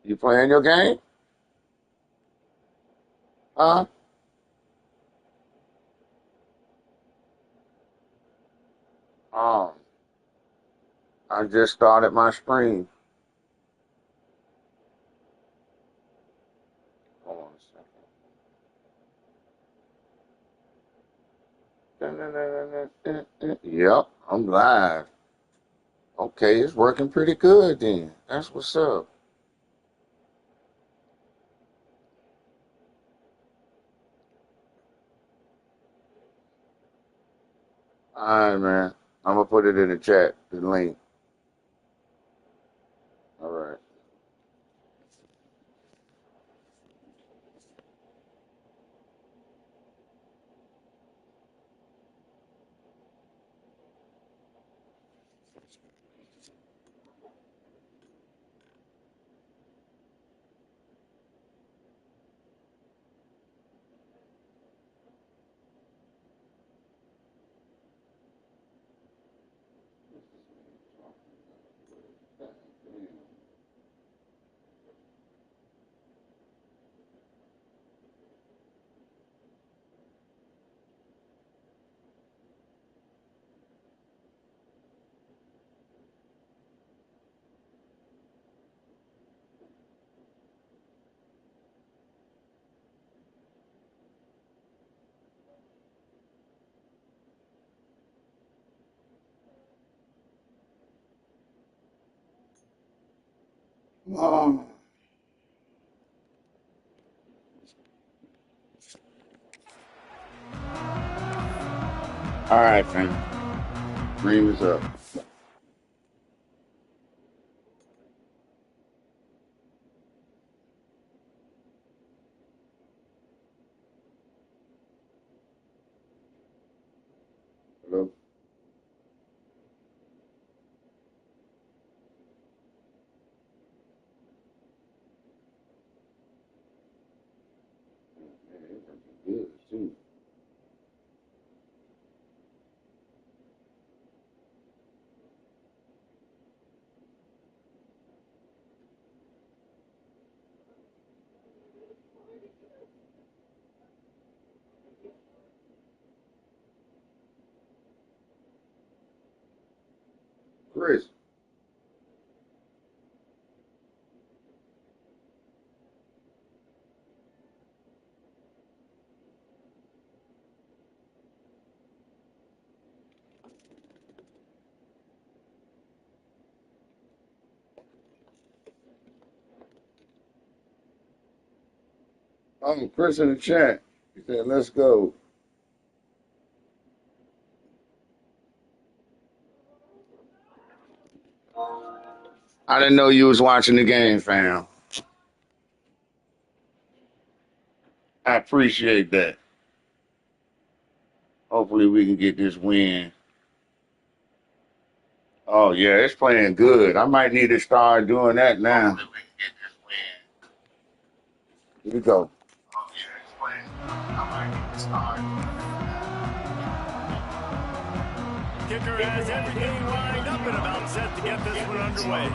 You playing your game? Huh? Um, I just started my stream. Hold on a second. Yep, I'm live. Okay, it's working pretty good then. That's what's up. All right, man. I'm gonna put it in the chat, the link. All right. Um, all right, fam. Stream is up. Hello. Man, it's looking good too. Chris. Oh, Chris in the chat. He said, "Let's go." I didn't know you was watching the game, fam. I appreciate that. Hopefully we can get this win. Oh yeah, it's playing good. I might need to start doing that now. Here we go. Kicker has everything lined up and about set to get this one underway.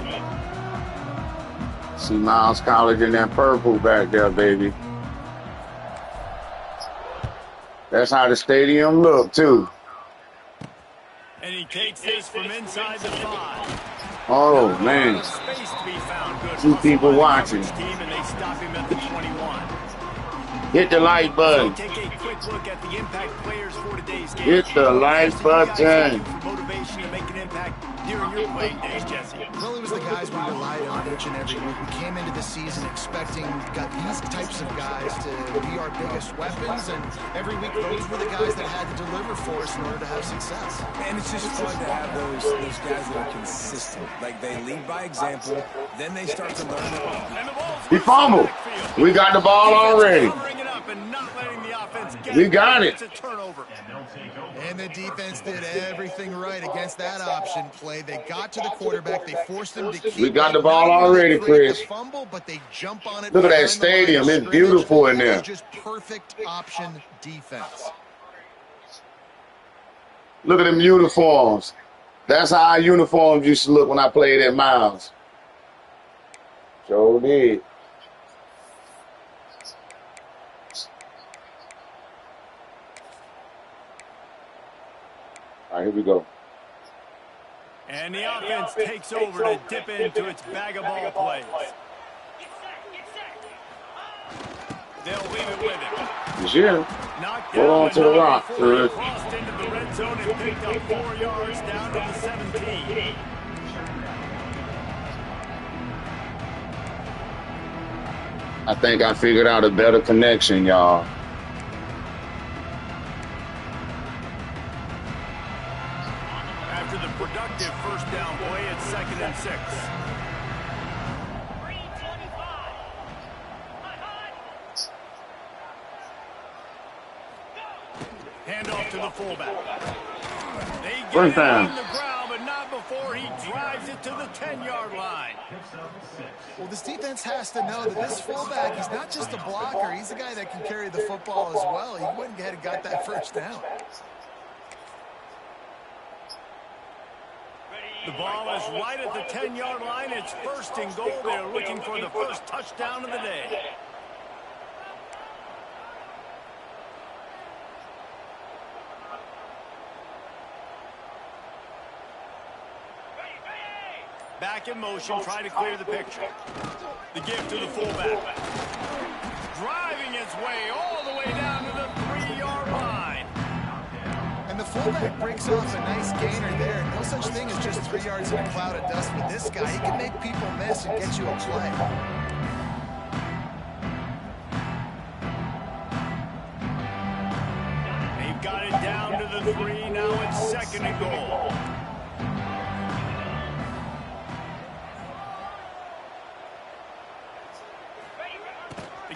See Miles College in that purple back there, baby. That's how the stadium look too. And he takes this from inside the 5. Oh man. Space to be found. Good 2 people watching. team, and they stop him at the 21. Hit the like button. Take a quick look at the impact players for today's game. Hit the like button. Motivation to make an impact during your playing days, Jesse. Well, it was the guys we relied on each and every week. We came into the season expecting these types of guys to be our biggest weapons, and every week those were the guys that had to deliver for us in order to have success. And it's just fun to have those guys that are consistent. Like, they lead by example, then they start to learn. He fumbled. We got the ball already. We got it. And the defense did everything right against that option play. They got to the quarterback. They forced him to keep. We got the ball already, Chris. Fumble, but they jump on it. Look at that stadium. It's beautiful in there. Just perfect option defense. Look at them uniforms. That's how our uniforms used to look when I played at Miles. Sure did. All right, here we go. And the offense takes over to dip into its bag of ball plays. They'll leave it with him. Yeah. Hold on to the rock. Crossed into the red zone and picked up 4 yards down to the 17. I think I figured out a better connection, y'all. After the productive first down play, it's 2nd and 6. Handoff to the fullback. They get First down. on the ground, but not before he drives it to the 10-yard line. Well, this defense has to know that this fullback, he's not just a blocker. He's a guy that can carry the football as well. He went ahead and got that first down. The ball is right at the 10-yard line. It's 1st and goal. They're looking for the first touchdown of the day. Back in motion, try to clear the picture. The give to the fullback. Driving his way all the way down to the 3-yard line. And the fullback breaks off a nice gainer there. No such thing as just 3 yards in a cloud of dust with this guy. He can make people miss and get you a play. They've got it down to the 3. Now it's 2nd and goal.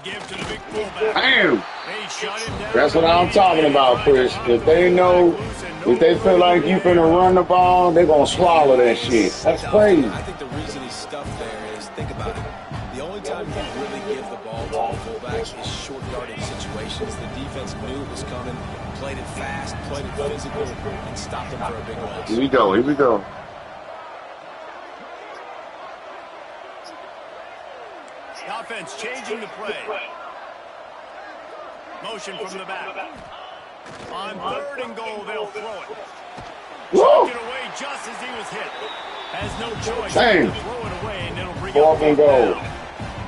Give to the big fullback. Damn. They shut him down. That's what I'm talking about, Chris. If they know, if they feel like you finna run the ball, they're gonna swallow that shit. That's crazy. I think the reason he's stuffed there is, think about it. The only time you really give the ball to the fullback is short yardage situations. The defense knew it was coming, played it fast, played it physical, and stopped him for a big loss. Here we go. Here we go. The offense changing the play. Motion from the back. On 3rd and goal, they'll throw it. Woo! Took it away just as he was hit. Has no choice. Dang. To throw it away, and it'll bring 4th and goal.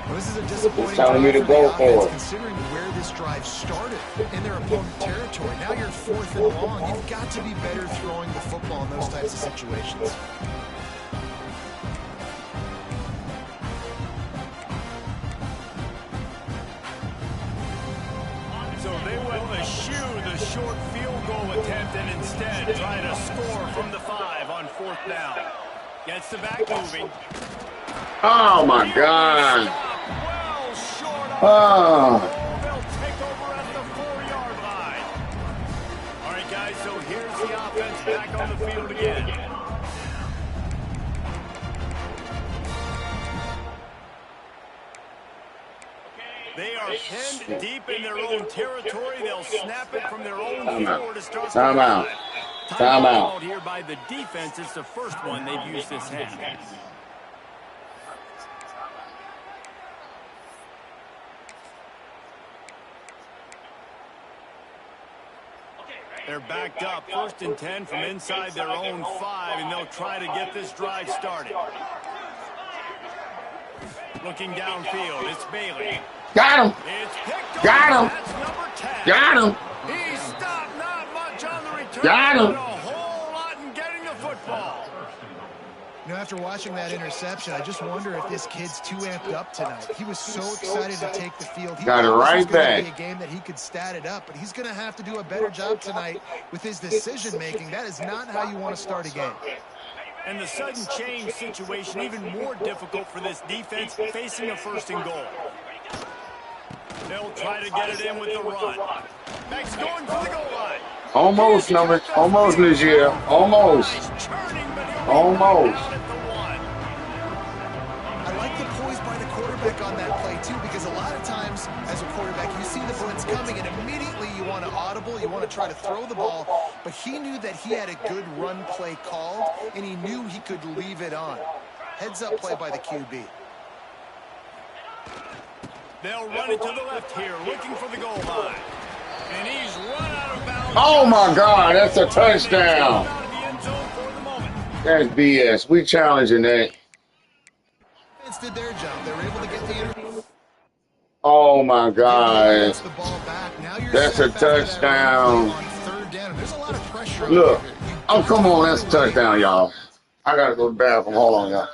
Well, this is a disappointing It's telling me to drive for go the for offense, it. considering where this drive started in their opponent territory. Now you're 4th and long. You've got to be better throwing the football in those types of situations. So they will eschew the short field goal attempt and instead try to score from the 5 on 4th down. Gets the back moving. Oh my God. Well short of Oh. They'll take over at the 4-yard line. All right, guys, so here's the offense back on the field again. They are pinned deep in their own territory. They'll snap it from their own floor to start the Time out. drive. Time out. Called here by the defense. It's the first one they've used this half. They're backed up, 1st and 10 from inside their own 5, and they'll try to get this drive started. Looking downfield, it's Bailey. Got him. It's picked Got up. him. That's number 10. Got him. He stopped not much on the return. Got him. But a whole lot in getting the football. You know, after watching that interception, I just wonder if this kid's too amped up tonight. He was so excited to take the field. He Got it thought right this was going to back. be a game that he could stat it up, but he's going to have to do a better job tonight with his decision-making. That is not how you want to start a game. And the sudden change situation even more difficult for this defense facing a 1st and goal. They'll try to get it in with the run. Max going for the goal line. Almost, number. Almost this year. Almost. Almost. I like the poise by the quarterback on that play, too, because a lot of times as a quarterback, you see the blitz coming, and immediately you want to audible, you want to try to throw the ball, but he knew that he had a good run play called, and he knew he could leave it on. Heads-up play by the QB. They'll run it to the left here, looking for the goal line. And he's run out of bounds. Oh, my God. That's a touchdown. Out of the end zone for the moment. That's BS. We challenging that. Did their job. They were able to get the Oh, my God. the ball back. Now you're That's a touchdown. on 3rd down. There's a lot of pressure Look. on you. Oh, come on. That's a touchdown, y'all. I got to go to the bathroom. Hold on, y'all.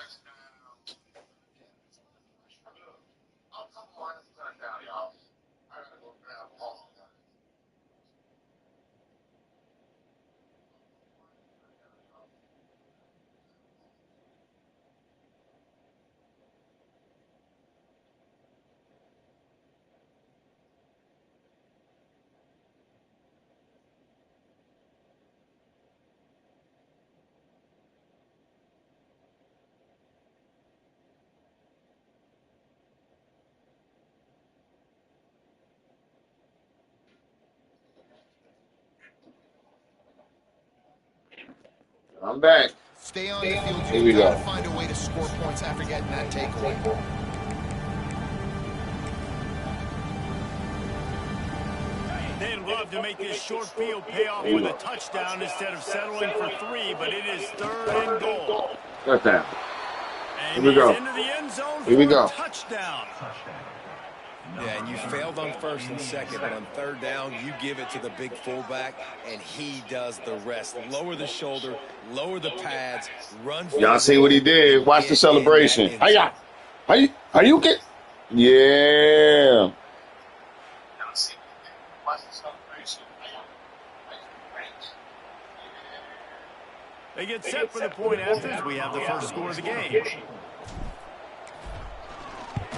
I'm back. Stay on the field. Here we You've got go. to find a way to score points after getting that takeaway. They'd love to make this short field pay off with a touchdown instead of settling for 3, but it is 3rd and goal. Touchdown. And Here we go. he's into the end zone Here we for a go. touchdown. Yeah, and you failed on 1st and 2nd, but on 3rd down, you give it to the big fullback, and he does the rest. Lower the shoulder, lower the pads, run. Y'all see what he did? Watch the celebration. Hiya! How you get? Yeah. They get set for the point after as we have the first score of the game.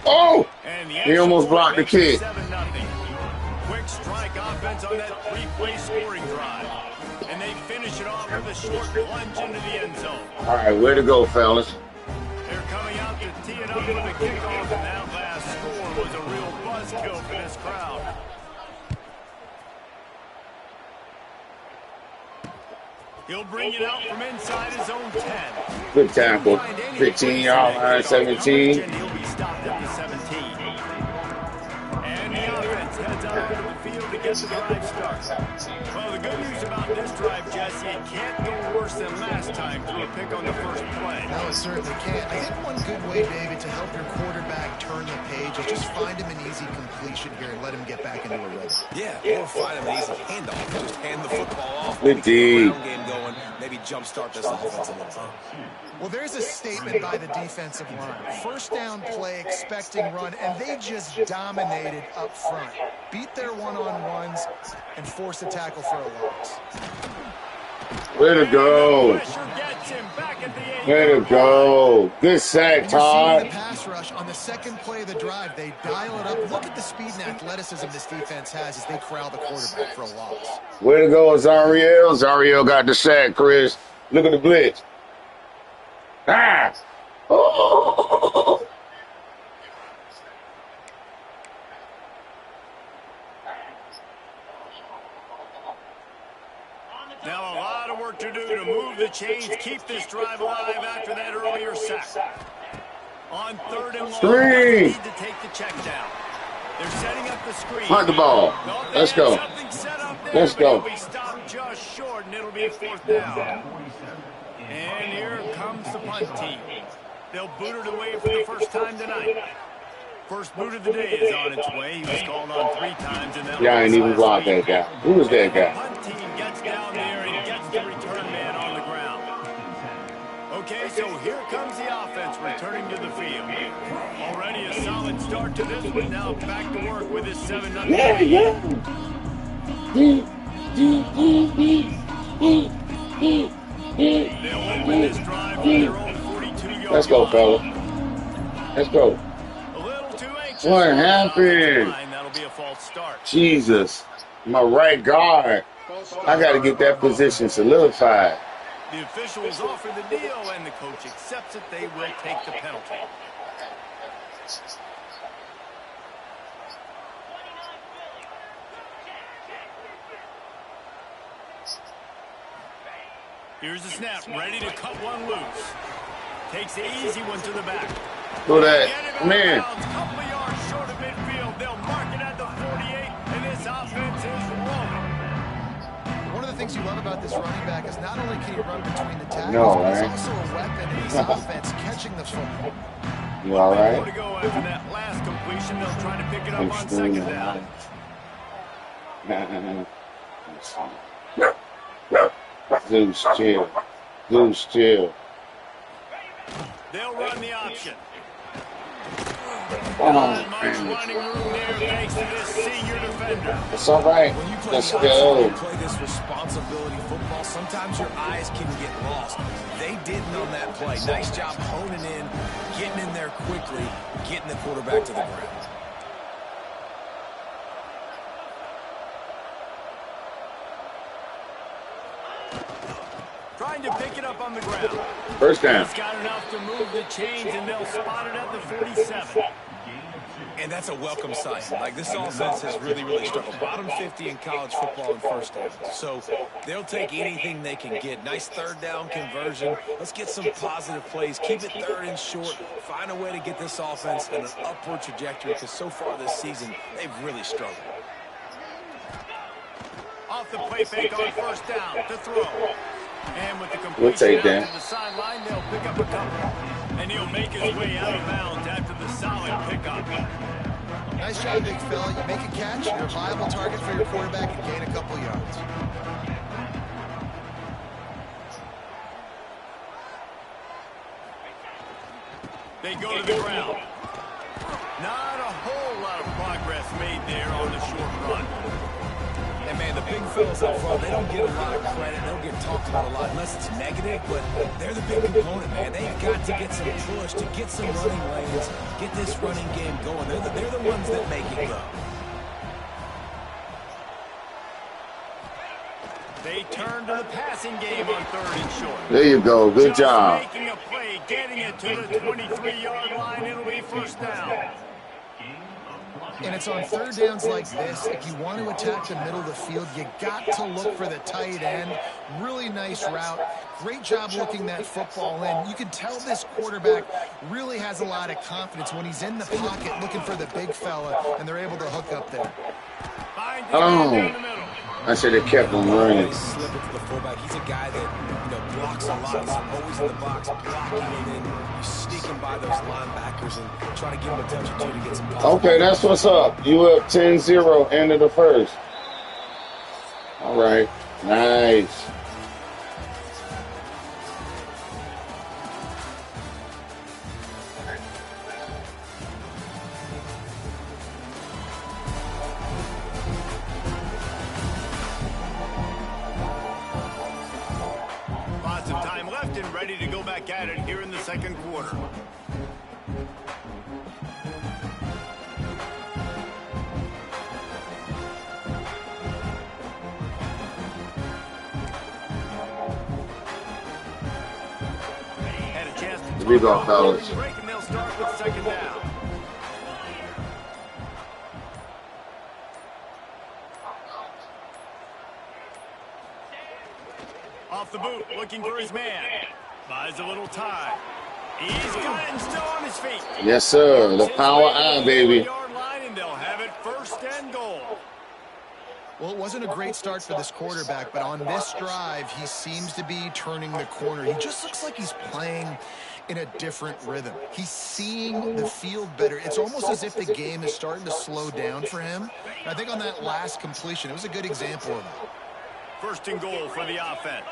Oh! And the He almost blocked the kick. 7-0. Quick strike offense on that 3-play scoring drive. And they finish it off with a short plunge into the end zone. All right, way to go, fellas. They're coming out to tee it up with a kickoff, and that last score was a real buzzkill for this crowd. He'll bring it out from inside his own 10. Good tackle. 15-yard line, 17. And he'll be stopped at the 17. And the offense heads out into the field to get the drive started. Well, the good news about this drive, Jesse, it can't go worse than last time through a pick on the first play. No, it certainly can't. I think one good way, David, to help your quarterback turn the page is just find him an easy completion here and let him get back into a rhythm. Yeah, or find him an easy handoff. Just hand the football off. Good D. Game going. Maybe jumpstart this offense a little bit. Well, there's a statement by the defensive line. First down play, expecting run, and they just dominated up front. Beat their one-on-ones and forced a tackle for a loss. Way to go. Way to go. Good sack, Todd. The pass rush on the second play of the drive, they dial it up. Look at the speed and athleticism this defense has as they corral the quarterback for a loss. Way to go, Zariel. Zariel got the sack, Chris. Look at the blitz. Ah! Oh! Now a lot of work to do to move the chains, keep this drive alive after that earlier sack. On 3rd and long, they need to take the check down. They're setting up the screen. Hunt the ball. Let's go. Let's go. We stop just short, and it'll be 4th down. And here comes the punt team. They'll boot it away for the first time tonight. First boot of the day is on its way. He was called on 3 times. And yeah, I ain't even blocked that guy. Who was that guy? The punt team gets down there and gets the return man on the ground. Okay, so here comes the offense returning to the field. Already a solid start to this one. Now back to work with this 7-0. They'll open this drive with their own 42-yard Let's go, fella. Let's go. A little too anxious. What happened? That'll be a false start. Jesus. My right guard. I got to get that position solidified. The officials offer the deal, and the coach accepts it. They will take the penalty. Here's the snap, ready to cut one loose. Takes the easy one to the back. Look at that. Man. Couple of yards short of midfield. things you love about this running back is not only can he run between the tackles, No, but he's right? also a weapon in this offense, catching the football. You all right? More to go after that last completion. They'll try to pick it up on second down. Zeus, chill. Zeus, chill. They'll run the option. Come on, Not much running room there thanks to this senior defender. it's all right. When you play Let's the option, go. you play this responsibility football, sometimes your eyes can get lost. They didn't on that play. Nice job honing in, getting in there quickly, getting the quarterback to the ground. Trying to pick it up on the ground. First down. He's got enough to move the chains, and they'll spot it at the 47. And that's a welcome sign. Like, this offense has really struggled. Bottom 50 in college football in first down. So they'll take anything they can get. Nice third down conversion. Let's get some positive plays. Keep it third and short. Find a way to get this offense in an upward trajectory, because so far this season, they've really struggled. Off the play fake on first down to throw. And with the We'll completion take out that. to the sideline, they'll pick up a couple. And he'll make his way out of bounds after the solid pickup. Nice job, big fella. You make a catch, you're a viable target for your quarterback and gain a couple yards. They go to the ground. Not a whole lot of progress made there on the short run. And, man, the big fellas up front, they don't get a lot of credit. They don't get talked about a lot unless it's negative, but they're the big component, man. They've got to get some push, to get some running lanes, get this running game going. They're the ones that make it go. They turn to the passing game on third and short. There you go. Good job. Making a play, getting it to the 23-yard line. It'll be first down. And it's on third downs like this. If you want to attack the middle of the field, you got to look for the tight end. Really nice route. Great job looking that football in. You can tell this quarterback really has a lot of confidence when he's in the pocket looking for the big fella, and they're able to hook up there. Oh, I should have kept him running. Slip it to the fullback. He's a guy that, blocks a lot. He's always in the box, blocking it in. You sneak him by those linebackers and try to give him a touch or two to get some positive. Okay, that's what's up. You up 10-0, end of the first. All right. Nice. Lots of time left and ready to go back at it here in the second quarter. Had a chance to Here we go, fellas. break, and they'll start with second down. Off the boot, looking for his man. Buys a little time. He's got it and still on his feet. Yes, sir. The power eye, baby. Yard line, and they'll have it first and goal. Well, it wasn't a great start for this quarterback, but on this drive, he seems to be turning the corner. He just looks like he's playing in a different rhythm. He's seeing the field better. It's almost as if the game is starting to slow down for him. And I think on that last completion, it was a good example of that. First and goal for the offense.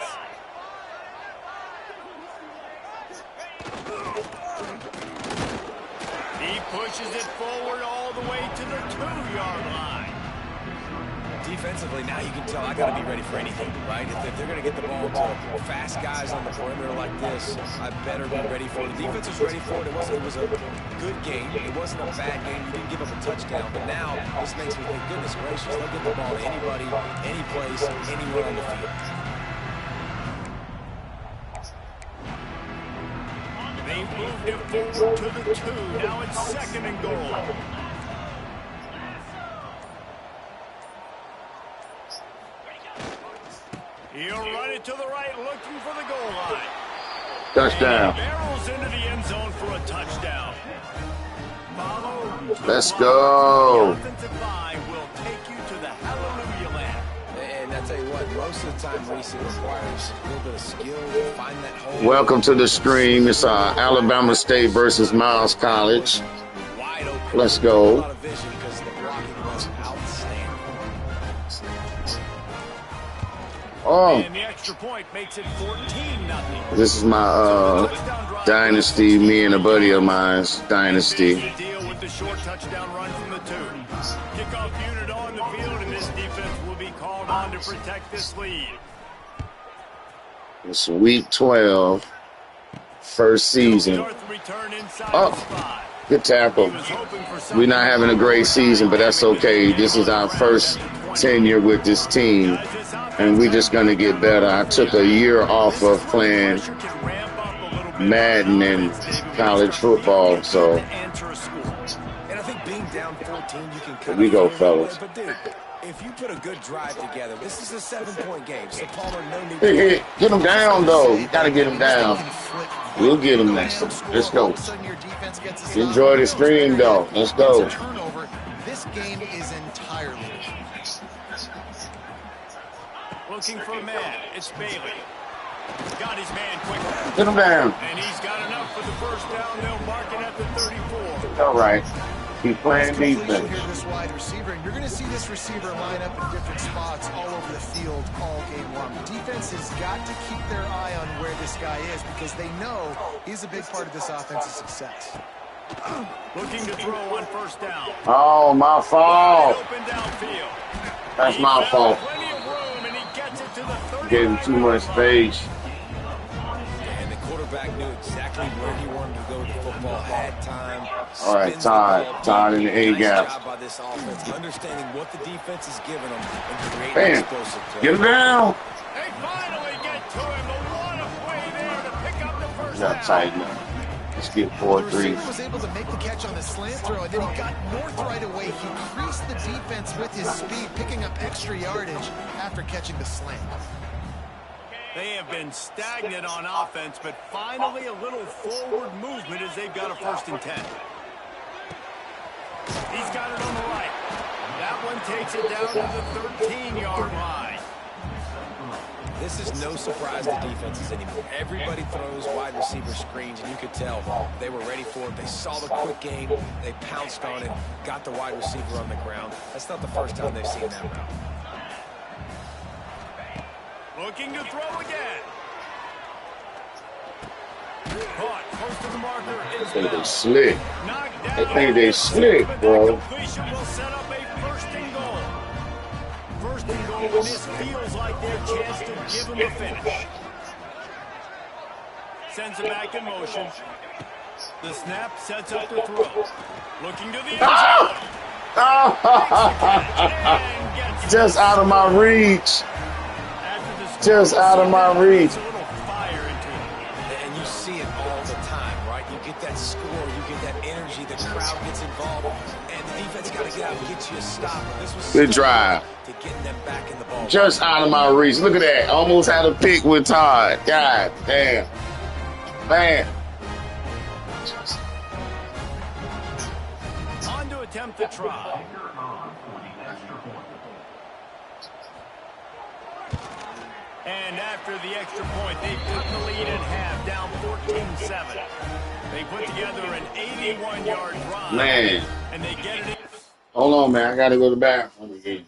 He pushes it forward all the way to the 2-yard line. Defensively, now you can tell I got to be ready for anything, right? If they're going to get the ball to fast guys on the perimeter like this, I better be ready for it. The defense was ready for it. It was a good game. It wasn't a bad game. You didn't give up a touchdown. But now this makes me think, goodness gracious, they'll get the ball to anybody, any place, anywhere on the field. They moved it forward to the 2. Now it's second and goal. He'll run it to the right, looking for the goal line. Touchdown. And he barrels into the end zone for a touchdown. Let's go. The offensive line will take you to the hallelujah land. And I tell you what, most of the time racing requires a little bit of skill to find that hole. Welcome to the stream. It's Alabama State versus Miles College. Let's go. A lot of vision because the blocking was outstanding. Oh, And the extra point makes it 14-0. this is my dynasty. Me and a buddy of mine's dynasty. Deal with the short touchdown run from the 2. Kickoff unit on the field, and this defense will be called on to protect this lead. It's week 12, first season. Oh, good tackle. We're not having a great season, but that's okay. This is our first tenure with this team, and we're just going to get better. I took a year off of playing Madden and college football, so here we go, fellas. But dude, if you put a good drive together, this is a 7-point game. So Palmer, no need Hey, get him down, though. You got to get him down. We'll get him next time. Let's go. Enjoy the stream, though. Let's go. This game is entirely looking for a man. It's Bailey. Got his man quickly. Get him down. And he's got enough for the first down. They'll mark it at the 34. All right. Keep playing defense. This wide receiver, and you're going to see this receiver line up in different spots all over the field all game long. The defense has got to keep their eye on where this guy is because they know he's a big part of this offense's success. Looking to throw on first down. Oh, my fault. Open downfield. That's my fault. Plenty of room, and he gets it to the 30. Gave him too much space. And the quarterback knew exactly where he wanted to go with the football, had time. All right, Todd in the A gap. Nice job by this offense, understanding what the defense is giving them and creating Bam. explosive play. Get him down. They finally get to him, but what a play there to pick up the first Got down. tighten up. Let's get The 4-3. receiver was able to make the catch on the slant throw, and then he got north right away. He creased the defense with his speed, picking up extra yardage after catching the slant. They have been stagnant on offense, but finally a little forward movement as they've got a 1st and 10. He's got it on the right. That one takes it down to the 13-yard line. This is no surprise to defenses anymore. Everybody throws wide receiver screens, and you could tell they were ready for it. They saw the quick game. They pounced on it, got the wide receiver on the ground. That's not the first time they've seen that route. Looking to throw again. Caught close to the marker. I think they slick. Knocked I down. think they slick, But that bro. completion will set up a 1st and goal. 1st and goal when this feels like their chance to give them a finish. Sends it back in motion. The snap sets up the throw. Looking to the end zone. And gets Just out of my reach. after the score. Just out of my reach. Puts a little fire into it. And you see it all the time, right? You get that score, you get that energy, the crowd gets involved, and the defense got to get out and get you a stop. This was Good drive. to getting them back in the ball. Just out of my reach. Look at that. Almost had a pick with Todd. God damn. Man. On to attempt the try. And after the extra point, they put the lead in half, down 14-7. They put together an 81-yard drive. Man. And they get it in. Hold on, man. I got to go to the bathroom again.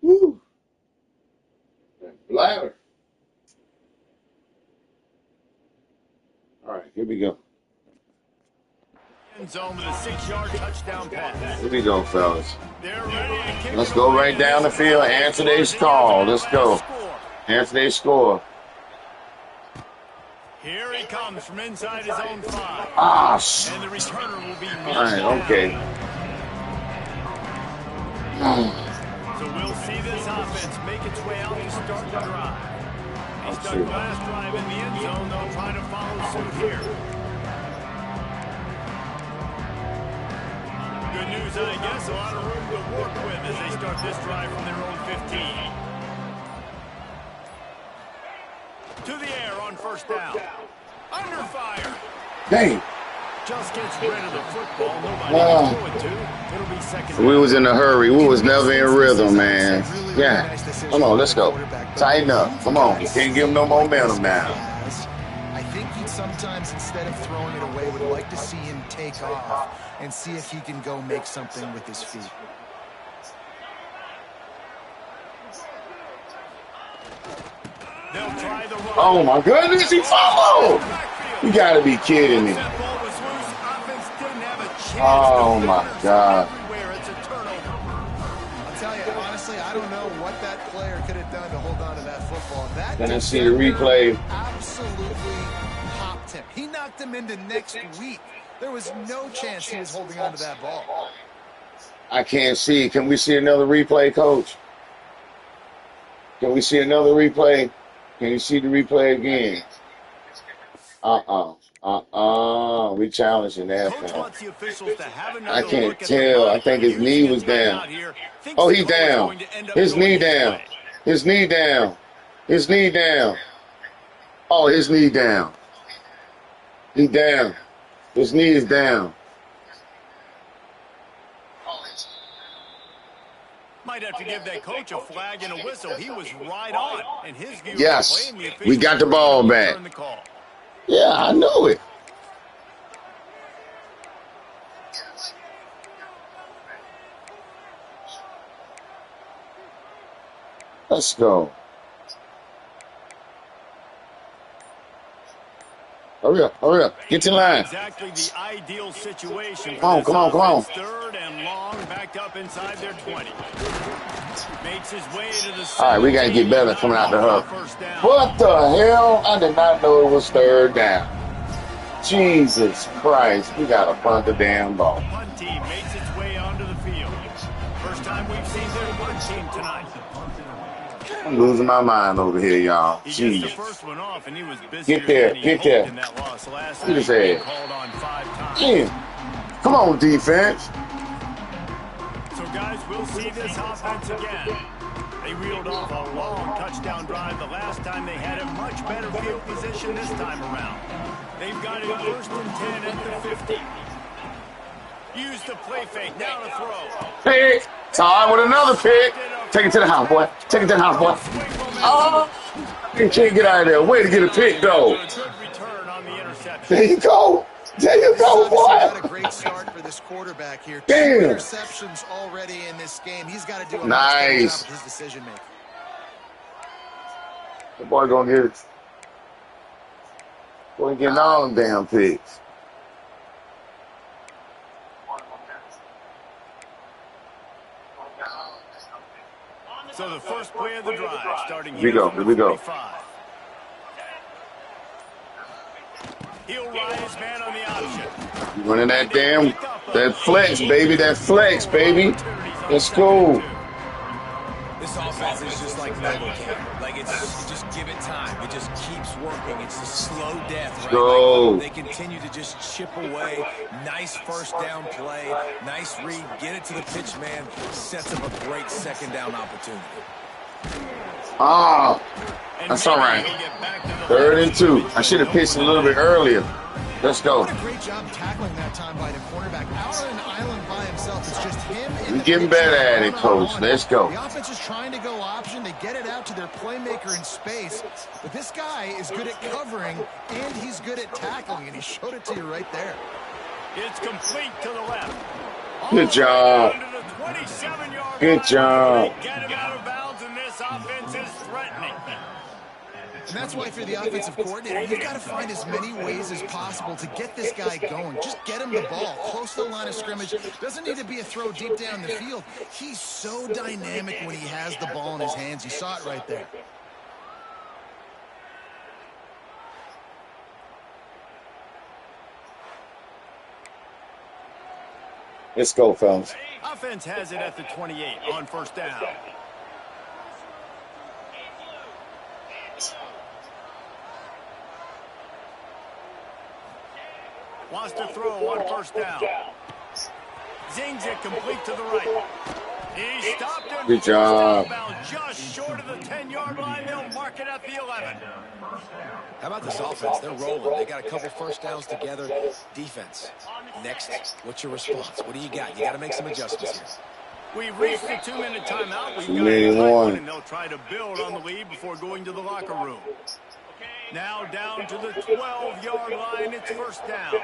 Woo. Bladder. All right, here we go. end zone with a 6-yard touchdown pass. Here we go, fellas. They're ready to kick Let's it go away right in down the this field. one. Answer their call. Let's go. Answer their score. Here he comes from inside his own 5. Ah, shit. And the returner will be All right, okay. So we'll see this offense make its way out to start the drive. He stuck last drive in the end zone, though, trying to follow suit here. Good news, I guess, a lot of room to work with as they start this drive from their own 15. To the air on 1st down. Under fire. Dang. Just gets rid of the football. Nobody to throw it to. It'll be second down. We was in a hurry. We was never in rhythm, man. Yeah. Come on, let's go. Tighten up. Come on. You can't give him no momentum now. I think he sometimes, instead of throwing it away, would like to see him take off and see if he can go make something with his feet. Oh, my goodness. He followed. You got to be kidding me. Oh, my God. I'll tell you, honestly, I don't know what that player could have done to hold on to that football. That Then I see the replay. Absolutely popped him. He knocked him into next week. There was no chance he was holding on to that ball. I can't see. Can we see another replay, Coach? Can we see another replay? Can you see the replay again? We challenging that. I can't tell. I think his knee was down. Oh, he down. His knee down. His knee down. His knee down. Oh, his knee down. He down. His knee is down. Might have to give that coach a flag and a whistle. He was right on. And his view yes, we got the ball back. Yeah, I know it. Let's go. Hurry up, hurry up. Get in line. Exactly the ideal situation. Come on, come on, come on. Third and long, backed up inside their 20. Makes his way to the all right, we got to get better coming out the hub. What the hell? I did not know it was third down. Jesus Christ. We got to punt the damn ball. The punt team makes its way onto the field. First time we've seen their punt team tonight. I'm losing my mind over here, y'all. Jeez. The first one off, and he was get there, get there. Get his ass. Yeah. Come on, defense. So, guys, we'll see this offense again. They reeled off a long touchdown drive the last time. They had a much better field position this time around. They've got it 1st and 10 at the 50. Use the play fake, now to throw. Pick. Time with another pick. Take it to the house, boy. Take it to the house, boy. Oh, you can't get out of there. Way to get a pick, though. There you go. There you go, boy. Got a great start for this quarterback here. Damn. 2 interceptions already in this game. He's got to do a nice. much better job with his decision making. The boy gonna get it. Boy getting all them damn picks. So the first play of the drive, starting here we go. Here we go. He'll rise man on the option. You running that flex, baby. That flex, baby. Let's go. This offense is just like Novocaine. Like you just give it time. It just keeps working. It's a slow death, right? Go. Like they continue to just chip away. Nice first down play. Nice read. Get it to the pitch man. Sets up a great second down opportunity. Oh, that's all right. 3rd and 2. I should have pitched a little bit earlier. Let's go. What a great job tackling that time by the cornerback. Out on an island by himself. It's just him. We're getting better at it, Coach. Let's go. The offense is trying to go option. They get it out to their playmaker in space. But this guy is good at covering, and he's good at tackling, and he showed it to you right there. It's complete to the left. Good job. Good job. Get him out of bounds, and this offense is threatening. And that's why if you're the offensive coordinator, you've got to find as many ways as possible to get this guy going. Just get him the ball close to the line of scrimmage. Doesn't need to be a throw deep down the field. He's so dynamic when he has the ball in his hands. You saw it right there. Let's go, fellas. Offense has it at the 28 on 1st down. Wants to throw on 1st down. Zings it complete to the right. He stopped him. Good job. Just short of the 10-yard line. They'll mark it at the 11. How about this offense? They're rolling. They got a couple first downs together. Defense. Next, what's your response? What do you got? You got to make some adjustments here. We reached the 2-minute timeout. We've got 2-minute and they'll try to build on the lead before going to the locker room. Now down to the 12-yard line. It's 1st down.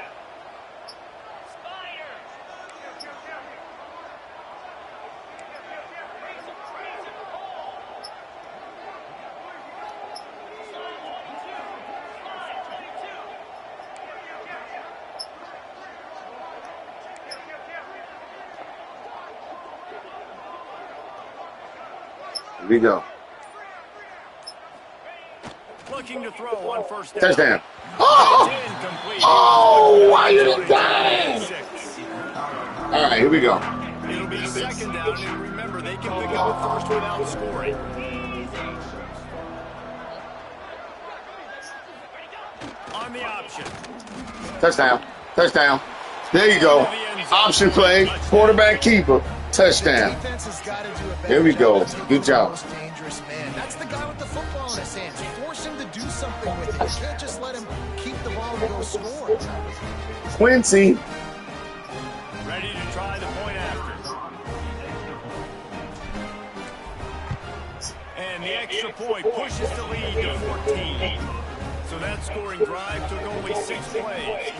Here we go. Looking to throw on 1st down. Touchdown. Oh, why you didn't die? All right, here we go. It'll be 2nd down, and remember, they can pick up a first without scoring. On the option. Touchdown. Touchdown. There you go. Option play. Quarterback keeper. Touchdown. Here we go. Good job. That's the guy with the football in his hands. Force him to do something with it. You can't just let him keep the ball and go score. Quincy. Ready to try the point after. And the extra point pushes the lead to 14. So that scoring drive took only 6 plays.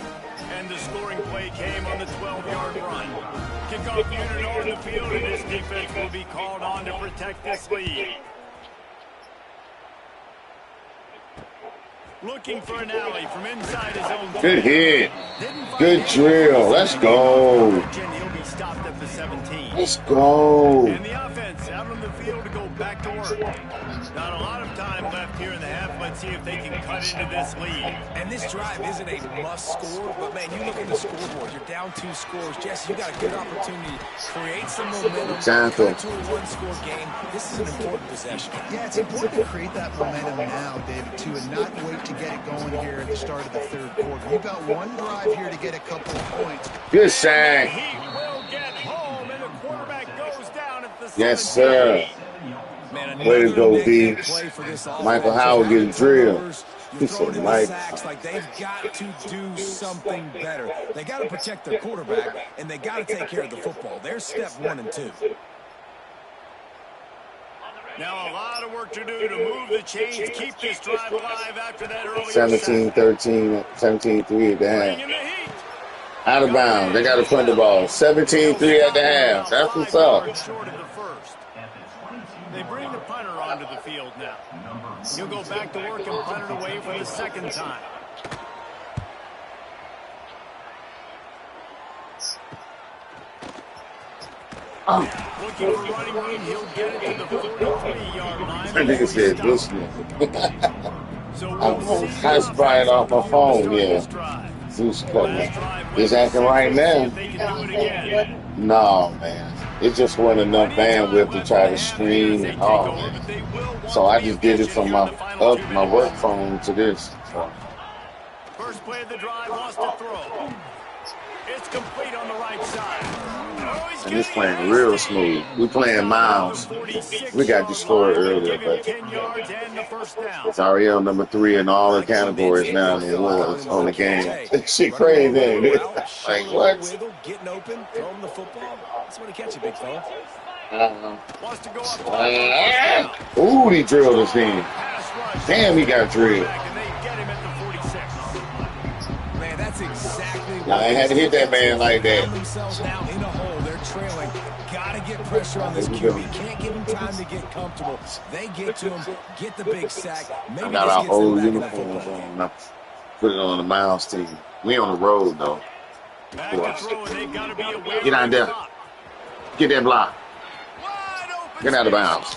And the scoring play came on the 12-yard run. Kickoff unit on the field, and this defense will be called on to protect this lead. Looking for an alley from inside his own. Good hit. Good drill. Let's go. He'll be stopped at the 17. Let's go. And the offense out on the field to go back to work. Not a lot of time left here in the half. Let's see if they can cut into this lead. And this drive isn't a must score, but man, you look at the scoreboard. You're down 2 scores. Jesse, you got a good opportunity to create some momentum. Exactly. Cut to a 1-score game. This is an important possession. Yeah, it's important to create that momentum now, David, too, and not wait to get it going here at the start of the 3rd quarter. You've got one drive here to get a couple of points. Good sack. He will get home, and the quarterback goes down at the 17. Yes, sir. Man, Way to go, B. Michael Howard getting drilled. You're He throwing said, in Mike. sacks like they've got to do something better. They got to protect their quarterback, and they got to take care of the football. There's step 1 and 2. Now a lot of work to do to move the chains, keep this drive alive after that early 17-13, 17-3 at the half. Out of bounds. They got to punt the ball. 17-3 at the half. That's what's up. Short of the first. They bring the punter onto the field now. He'll go back to work and punt it away for the 2nd time. Looking for running room, he'll get it to the 43-yard line. That nigga said listening. I spy it off my phone, yeah. Zeus coming. It's acting right now. No, man. It just wasn't enough bandwidth to try to stream and all that. So I just did it from my work phone to this. So. First play of the drive, wants to throw. It's complete on the right side. And it's playing real smooth. We playing miles. We got destroyed earlier, but it's Ariel number 3 in all the categories now in the awards on the game. This shit crazy, ain't it? Like what? Getting open, throwing the football. That's when he catch it, big fella. Ooh, he drilled us in. Damn, he got drilled. Man, that's exactly I ain't had to hit that man like that. Themselves now in a hole. They're trailing. got to get pressure on this QB. Can't give him time to get comfortable. They get to him, get the big sack. Maybe I got this our gets them old back in the uniforms football game. on. Put it on the Miles team. We on the road, though. Back to throw, and they've got to be aware Get out of the there. stop. Get that block. Wide open Get out of space. bounds.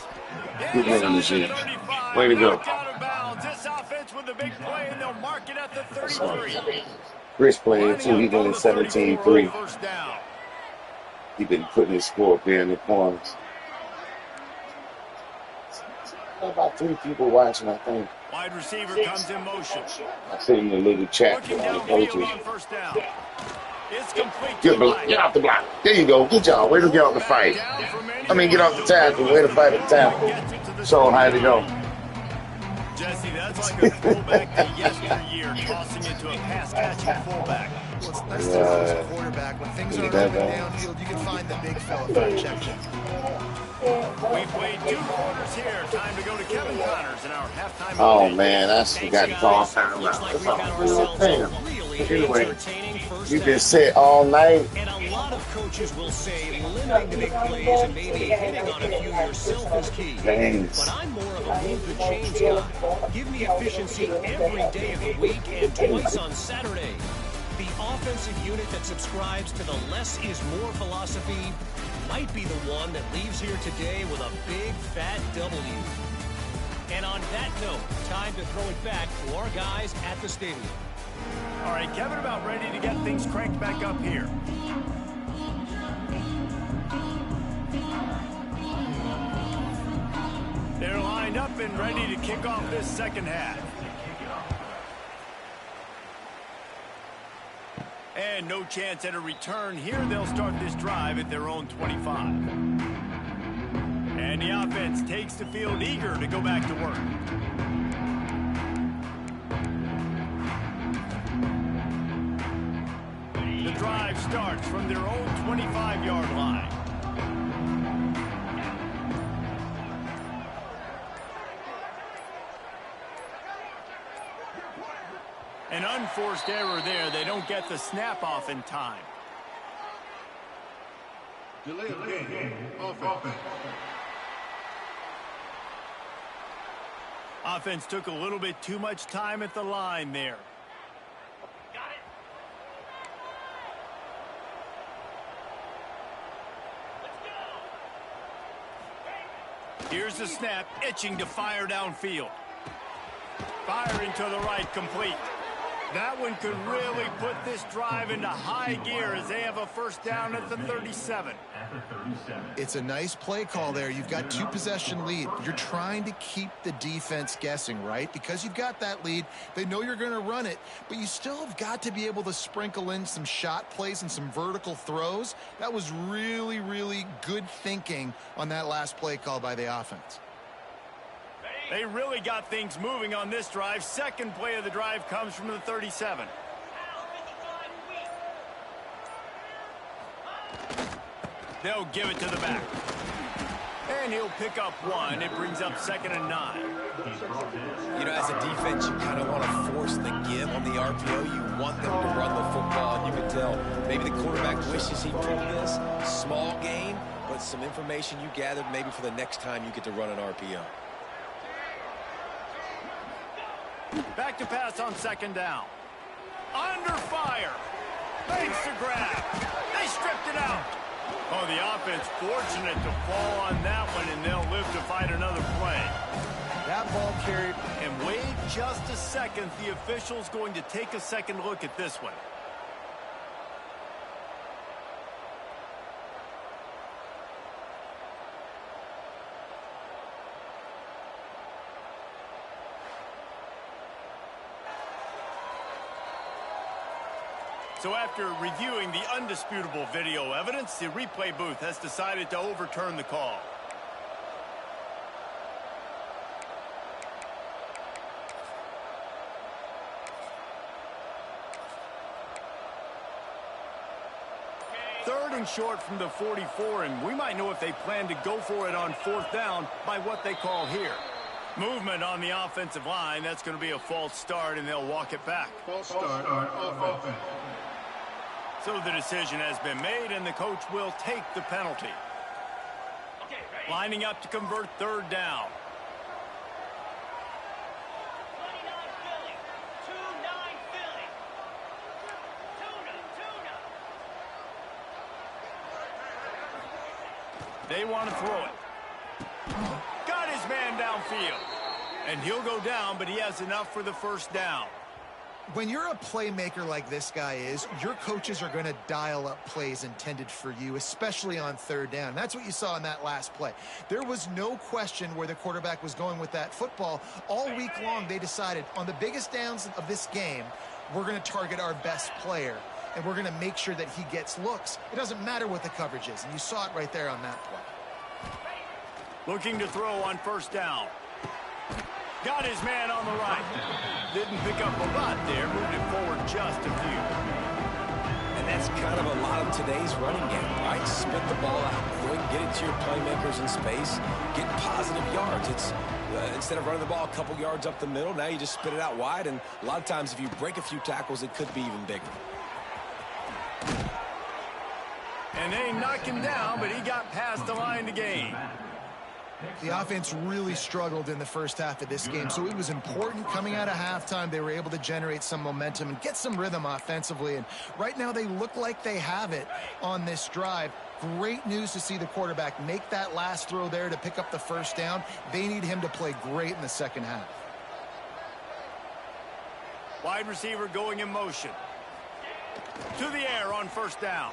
Good man on the Inside shit. the 35, Way to go. knocked out of bounds. This offense with the big play, and they'll mark it at the 33. Chris playing Lining too. up He on winning the 34 on 17-3. first down. He been putting his score up there in the corners. About 3 people watching, I think. Wide receiver comes in motion. I put in a little chat Looking with all the downfield coaches. on first down. It's complete to Get, the right. get off the block. There you go. Good job. Way to get off the fight. Get off the tackle. Way to fight at the tackle. Show him how to go. Jesse, that's like a throwback to yesteryear, tossing it to a pass-catching fullback. Well, it's nice to know as a quarterback, when things are open downfield, you can find the big fella for a check. We played 2 quarters here. Time to go to Kevin Connors in our halftime. Oh, man. That's got call time Looks out. like That's we've all. got ourselves Damn. a really Anyway, entertaining first you half. been set all night. And a lot of coaches will say limiting the big plays and maybe hitting on a few yourself is key. Thanks. But I'm more of a move the chains guy. Give me efficiency every day of the week and twice on Saturday. The offensive unit that subscribes to the less is more philosophy might be the one that leaves here today with a big fat W. And on that note, time to throw it back to our guys at the stadium. All right, Kevin, about ready to get things cranked back up here. They're lined up and ready to kick off this second half. And no chance at a return here. They'll start this drive at their own 25. And the offense takes the field eager to go back to work. The drive starts from their own 25-yard line. An unforced error there. They don't get the snap off in time. Delay of game. Offense. Offense took a little bit too much time at the line there. Here's the snap, itching to fire downfield. Firing to the right, complete. That one could really put this drive into high gear as they have a first down at the 37. It's a nice play call there. You've got 2-possession lead. You're trying to keep the defense guessing, right? Because you've got that lead. They know you're going to run it, but you still have got to be able to sprinkle in some shot plays and some vertical throws. That was really, really good thinking on that last play call by the offense. They really got things moving on this drive. Second play of the drive comes from the 37. They'll give it to the back. And he'll pick up 1. It brings up 2nd and 9. You know, as a defense, you kind of want to force the give on the RPO. You want them to run the football, and you can tell maybe the quarterback wishes he pulled this. Small gain, but some information you gathered maybe for the next time you get to run an RPO. Back to pass on 2nd down. Under fire. Makes the grab. They stripped it out. Oh, the offense fortunate to fall on that one, and they'll live to fight another play. That ball carried. And wait just a second. The official's going to take a second look at this one. So after reviewing the undisputable video evidence, the replay booth has decided to overturn the call. Third and short from the 44, and we might know if they plan to go for it on 4th down by what they call here. Movement on the offensive line. That's going to be a false start, and they'll walk it back. False start on offense. So the decision has been made, and the coach will take the penalty. Lining up to convert 3rd down. They want to throw it. Got his man downfield. And he'll go down, but he has enough for the 1st down. When you're a playmaker like this guy is, your coaches are going to dial up plays intended for you, especially on 3rd down. That's what you saw in that last play. There was no question where the quarterback was going with that football. All week long, they decided on the biggest downs of this game, we're going to target our best player, and we're going to make sure that he gets looks. It doesn't matter what the coverage is, and you saw it right there on that play. Looking to throw on 1st down. Got his man on the right. Didn't pick up a lot there, moved it forward just a few. And that's kind of a lot of today's running game, right? Spit the ball out quick, get it to your playmakers in space, get positive yards. It's instead of running the ball a couple yards up the middle, now you just spit it out wide, and a lot of times if you break a few tackles, it could be even bigger. And they knocked him down, but he got past the line to gain. The offense really struggled in the first half of this game, so it was important coming out of halftime. They were able to generate some momentum and get some rhythm offensively, and right now they look like they have it on this drive. Great news to see the quarterback make that last throw there to pick up the 1st down. They need him to play great in the second half. Wide receiver going in motion. To the air on 1st down.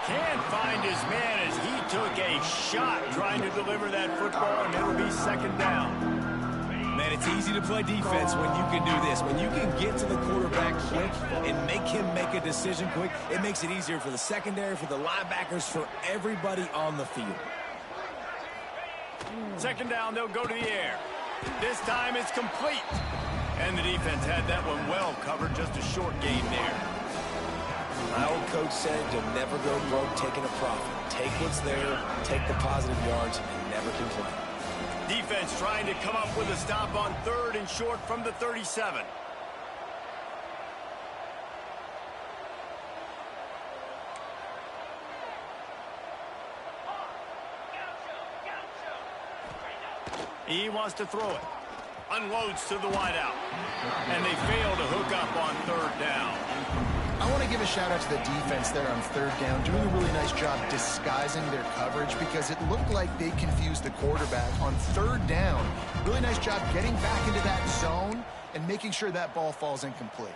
Can't find his man as he took a shot trying to deliver that football, and it'll be 2nd down. Man, it's easy to play defense when you can do this. When you can get to the quarterback quick and make him make a decision quick, it makes it easier for the secondary, for the linebackers, for everybody on the field. 2nd down, they'll go to the air. This time it's complete. And the defense had that one well covered, just a short gain there. My old coach said you'll never go broke taking a profit. Take what's there, take the positive yards, and never complain. Defense trying to come up with a stop on 3rd and short from the 37. He wants to throw it. Unloads to the wideout. And they fail to hook up on 3rd down. I want to give a shout out to the defense there on 3rd down, doing a really nice job disguising their coverage because it looked like they confused the quarterback on 3rd down. Really nice job getting back into that zone and making sure that ball falls incomplete.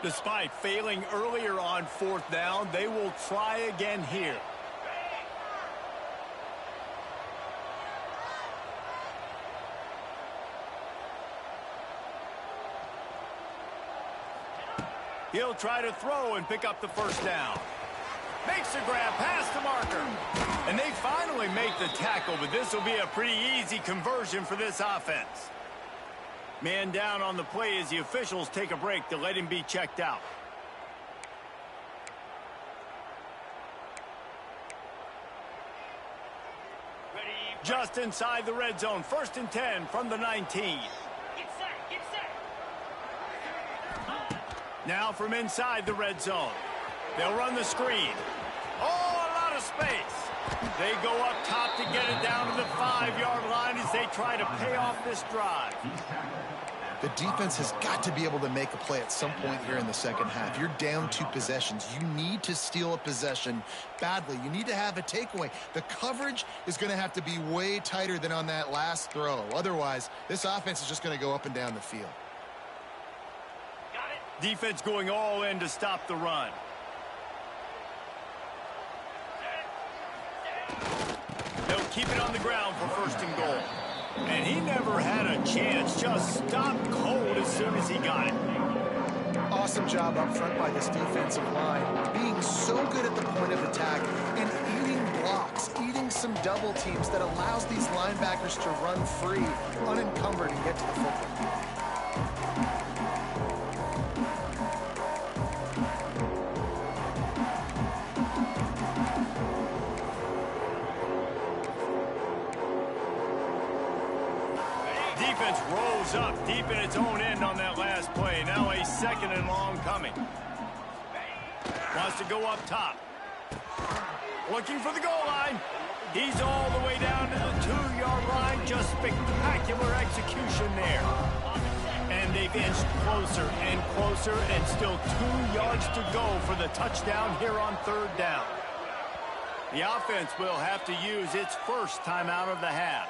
Despite failing earlier on 4th down, they will try again here. He'll try to throw and pick up the 1st down. Makes the grab past the marker. And they finally make the tackle, but this will be a pretty easy conversion for this offense. Man down on the play as the officials take a break to let him be checked out. Just inside the red zone, 1st and 10 from the 19. Now from inside the red zone. They'll run the screen. Oh, a lot of space. They go up top to get it down to the 5-yard line as they try to pay off this drive. The defense has got to be able to make a play at some point here in the second half. You're down 2 possessions. You need to steal a possession badly. You need to have a takeaway. The coverage is going to have to be way tighter than on that last throw. Otherwise, this offense is just going to go up and down the field. Defense going all in to stop the run. They'll keep it on the ground for 1st and goal. And he never had a chance, just stopped cold as soon as he got it. Awesome job up front by this defensive line, being so good at the point of attack and eating blocks, eating some double teams that allows these linebackers to run free, unencumbered, and get to the football. Defense rolls up deep in its own end on that last play. Now a 2nd and long coming. Wants to go up top. Looking for the goal line. He's all the way down to the 2-yard line. Just spectacular execution there. And they've inched closer and closer, and still 2 yards to go for the touchdown here on 3rd down. The offense will have to use its first timeout of the half.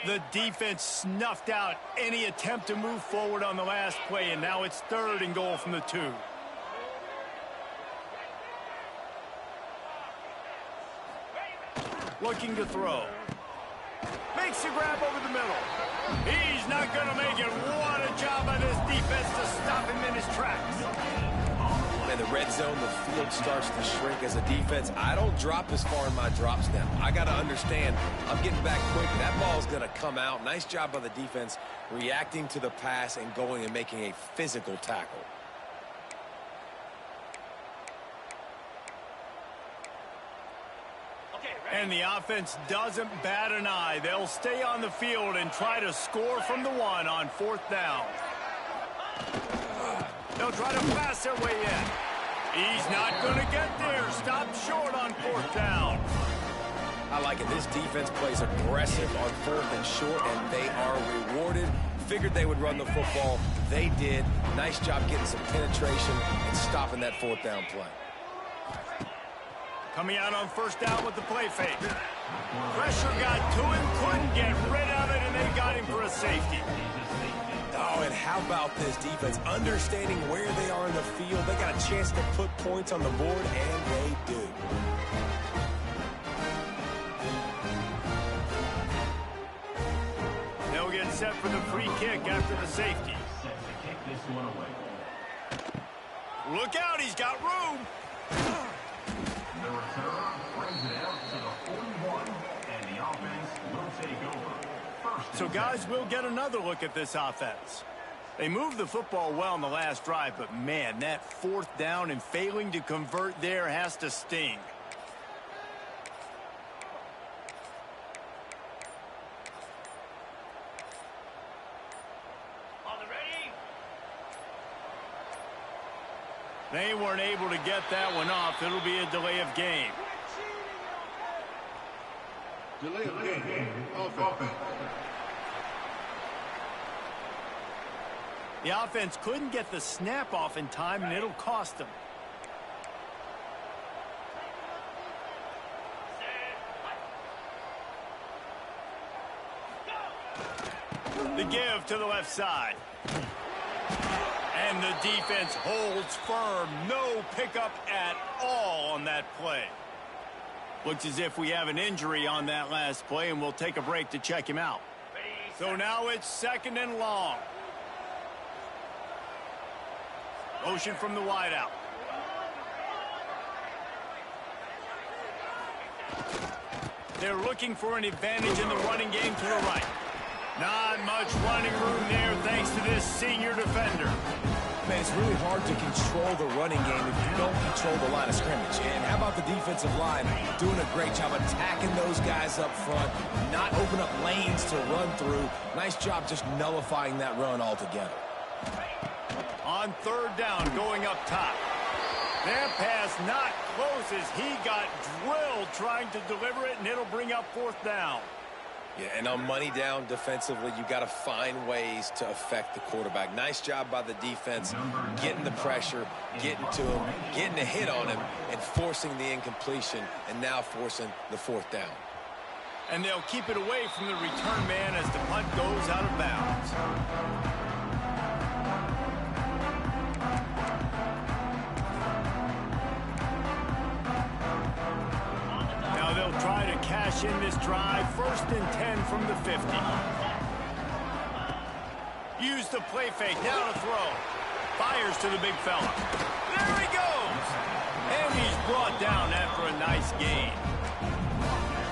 The defense snuffed out any attempt to move forward on the last play, and now it's 3rd and goal from the 2. Looking to throw. Makes a grab over the middle. He's not going to make it. What a job by this defense to stop him in his tracks. In the red zone, the field starts to shrink as a defense. I don't drop as far in my drops now. I got to understand, I'm getting back quick. That ball's going to come out. Nice job by the defense reacting to the pass and going and making a physical tackle. And the offense doesn't bat an eye. They'll stay on the field and try to score from the 1 on 4th down. They'll try to pass their way in. He's not going to get there. Stop short on 4th down. I like it. This defense plays aggressive on 4th and short, and they are rewarded. Figured they would run the football. They did. Nice job getting some penetration and stopping that 4th down play. Coming out on 1st down with the play fake. Pressure got to him, couldn't get rid of it, and they got him for a safety. Oh, and how about this defense? Understanding where they are in the field. They got a chance to put points on the board, and they do. They'll get set for the free kick after the safety. Look out, he's got room. The return brings it out to the 41, and the offense will take over. So, guys, we'll get another look at this offense. They moved the football well in the last drive, but, man, that 4th down and failing to convert there has to sting. They weren't able to get that one off. It'll be a delay of game. Delay of game. Offense. The offense couldn't get the snap off in time, and it'll cost them. The give to the left side. And the defense holds firm. No pickup at all on that play. Looks as if we have an injury on that last play, and we'll take a break to check him out. So now it's 2nd and long. Motion from the wideout. They're looking for an advantage in the running game to the right. Not much running room there thanks to this senior defender. Man, it's really hard to control the running game if you don't control the line of scrimmage. And how about the defensive line doing a great job attacking those guys up front, not open up lanes to run through. Nice job just nullifying that run altogether. On 3rd down, going up top. That pass not close as he got drilled trying to deliver it, and it'll bring up 4th down. Yeah, and on money down defensively, you got to find ways to affect the quarterback. Nice job by the defense, getting the pressure, getting to him, getting a hit on him, and forcing the incompletion, and now forcing the 4th down. And they'll keep it away from the return man as the punt goes out of bounds. Now they'll try to cash in this drive. 1st and 10 from the 50. Use the play fake. Now to throw. Fires to the big fella. There he goes. And he's brought down after a nice gain.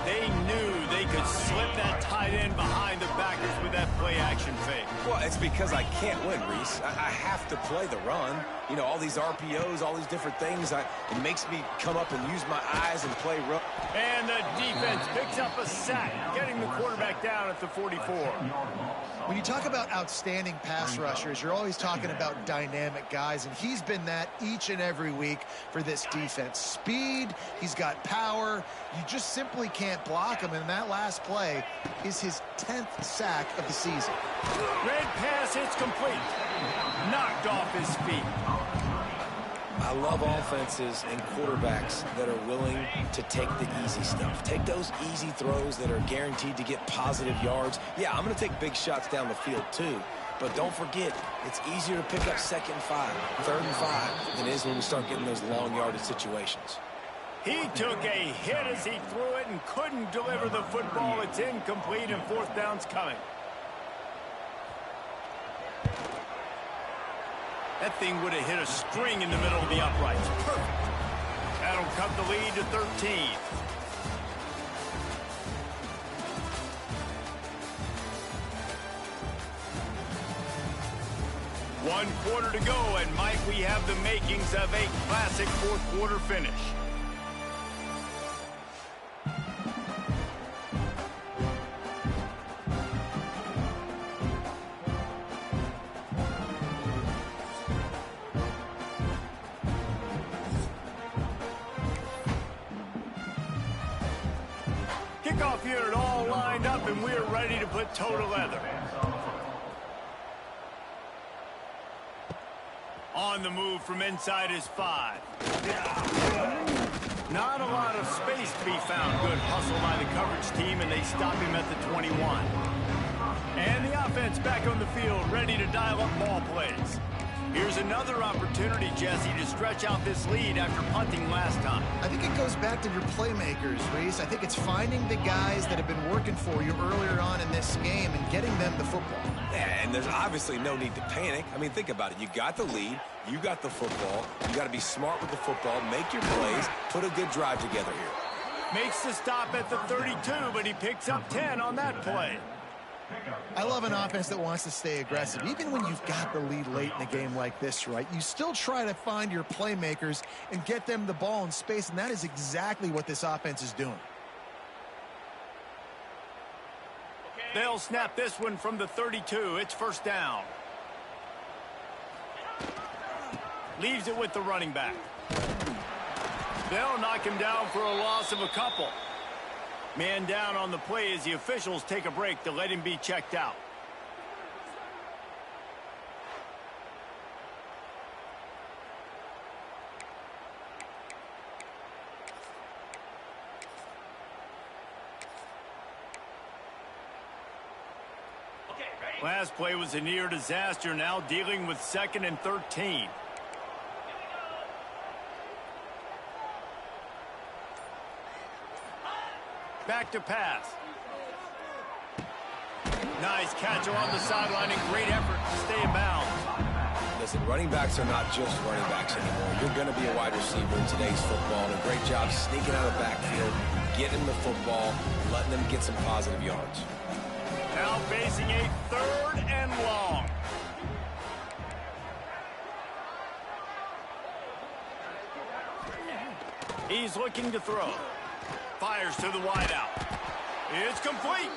They knew they could slip that tight end behind the backers with that play-action fake. Well, it's because I can't win, Reese. I have to play the run. You know, all these RPOs, all these different things. It makes me come up and use my eyes and play run. And the defense picks up a sack, getting the quarterback down at the 44. When you talk about outstanding pass rushers, you're always talking about dynamic guys, and he's been that each and every week for this defense. Speed, he's got power. You just simply can't block him, and that last play is his 10th sack of the season. Red pass, it's complete. Knocked off his feet. I love offenses and quarterbacks that are willing to take the easy stuff. Take those easy throws that are guaranteed to get positive yards. Yeah, I'm going to take big shots down the field too. But don't forget, it's easier to pick up 2nd and 5, 3rd and 5 than it is when we start getting those long yardage situations. He took a hit as he threw it and couldn't deliver the football. It's incomplete and 4th down's coming. That thing would have hit a string in the middle of the uprights. Perfect. That'll cut the lead to 13. One quarter to go, and Mike, we have the makings of a classic 4th quarter finish. Kickoff unit all lined up, and we're ready to put toe to leather. On the move from inside his 5. Not a lot of space to be found. Good hustle by the coverage team, and they stop him at the 21. And the offense back on the field, ready to dial up ball plays. Here's another opportunity, Jesse, to stretch out this lead after punting last time. I think it goes back to your playmakers, Reese. I think it's finding the guys that have been working for you earlier on in this game and getting them the football. Yeah, and there's obviously no need to panic. I mean, think about it. You got the lead. You got the football. You got to be smart with the football. Make your plays. Put a good drive together here. Makes the stop at the 32, but he picks up 10 on that play. I love an offense that wants to stay aggressive. Even when you've got the lead late in a game like this, right, you still try to find your playmakers and get them the ball in space, and that is exactly what this offense is doing. They'll snap this one from the 32. It's 1st down. Leaves it with the running back. They'll knock him down for a loss of a couple. Man down on the play as the officials take a break to let him be checked out. Last play was a near disaster, now dealing with 2nd and 13. Back to pass. Nice catch along the sideline and great effort to stay in bounds. Listen, running backs are not just running backs anymore. You're going to be a wide receiver in today's football, and a great job sneaking out of the backfield, getting the football, letting them get some positive yards. Now facing a 3rd and long. He's looking to throw. Fires to the wideout. It's complete.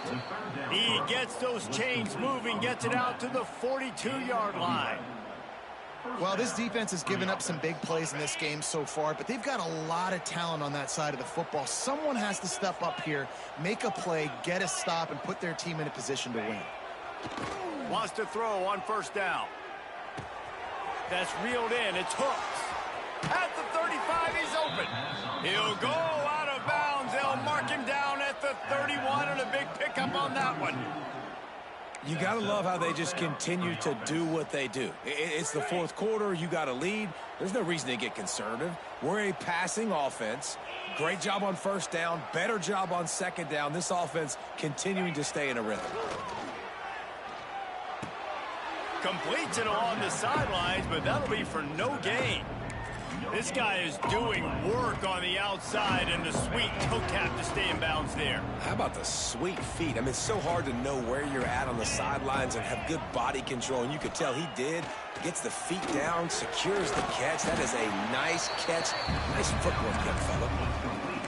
He gets those chains moving, gets it out to the 42-yard line. Well, this defense has given up some big plays in this game so far, but they've got a lot of talent on that side of the football. Someone has to step up here, make a play, get a stop, and put their team in a position to win. Wants to throw on first down. That's reeled in. It's Hooks. At the 35, he's open. He'll go out of bounds. They'll mark him down at the 31, and a big pickup on that one. You got to love how they just continue to do what they do. It's the fourth quarter. You got to lead. There's no reason to get conservative. We're a passing offense. Great job on first down. Better job on second down. This offense continuing to stay in a rhythm. Completes it along the sidelines, but that'll be for no gain. This guy is doing work on the outside, and the sweet toe tap to stay in bounds there. How about the sweet feet? I mean, it's so hard to know where you're at on the sidelines and have good body control, and you could tell he did. Gets the feet down, secures the catch. That is a nice catch. Nice footwork, young fella.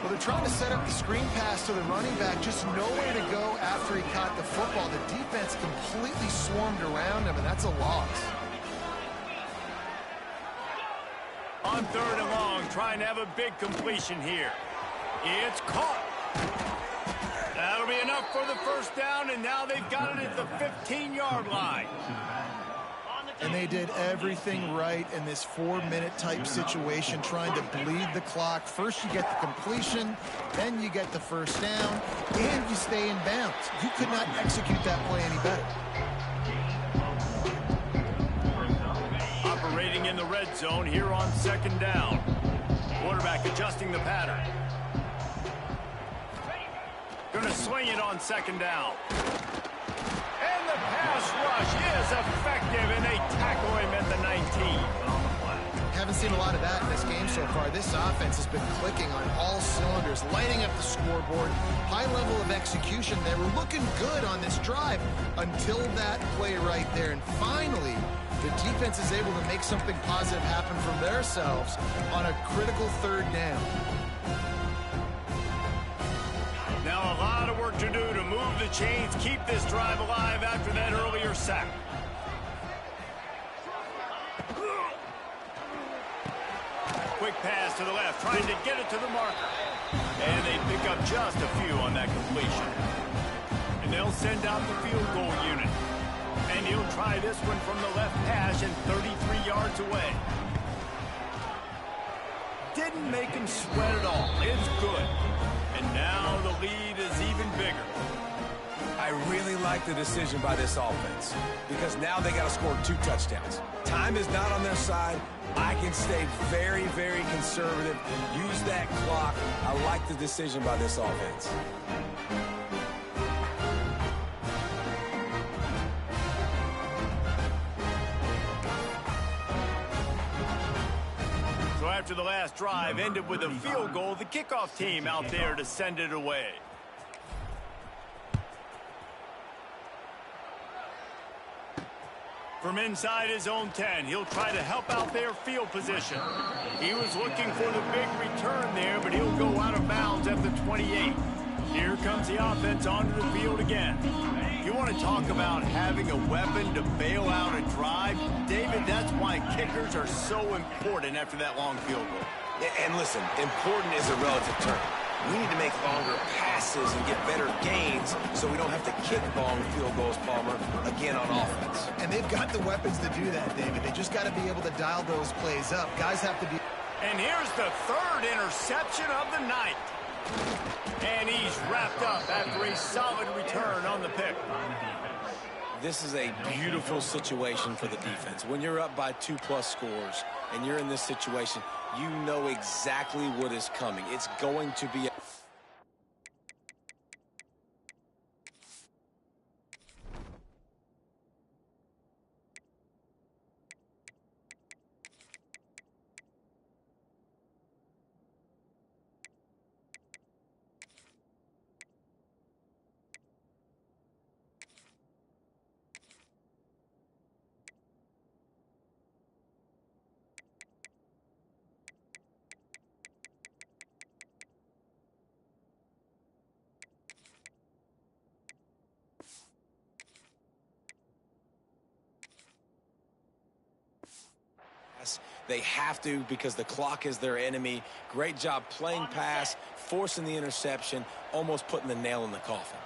Well, they're trying to set up the screen pass to the running back, just nowhere to go after he caught the football. The defense completely swarmed around him, and that's a loss. On third and long, trying to have a big completion here. It's caught. That'll be enough for the first down, and now they've got it at the 15-yard line. And they did everything right in this 4-minute type situation, trying to bleed the clock. First you get the completion, then you get the first down, and you stay in bounds. You could not execute that play any better. Operating in the red zone here on second down. Quarterback adjusting the pattern. Going to swing it on second down. And the pass rush is effective, and they tackle him at the 19. Haven't seen a lot of that in this game so far. This offense has been clicking on all cylinders, lighting up the scoreboard. High level of execution. They were looking good on this drive until that play right there. And finally, the defense is able to make something positive happen from themselves on a critical third down. Now a lot of work to do to move the chains, keep this drive alive after that earlier sack. Quick pass to the left, trying to get it to the marker. And they pick up just a few on that completion. And they'll send out the field goal unit. And he'll try this one from the left hash and 33 yards away. Didn't make him sweat at all. It's good. And now the lead is even bigger. I really like the decision by this offense because now they got to score 2 touchdowns. Time is not on their side. I can stay very, very conservative, use that clock. I like the decision by this offense. So after the last drive ended with a field goal, the kickoff team out there to send it away. From inside his own 10, he'll try to help out their field position. He was looking for the big return there, but he'll go out of bounds at the 28. Here comes the offense onto the field again. You want to talk about having a weapon to bail out a drive? David, that's why kickers are so important after that long field goal. And listen, important is a relative term. We need to make longer passes and get better gains so we don't have to kick long field goals, Palmer, again on offense. And they've got the weapons to do that, David. They just got to be able to dial those plays up. Guys have to be... And here's the third interception of the night. And he's wrapped up after a solid return on the pick. This is a beautiful situation for the defense. When you're up by 2+ scores and you're in this situation, you know exactly what is coming. It's going to be They have to because the clock is their enemy. Great job playing pass, forcing the interception, almost putting the nail in the coffin.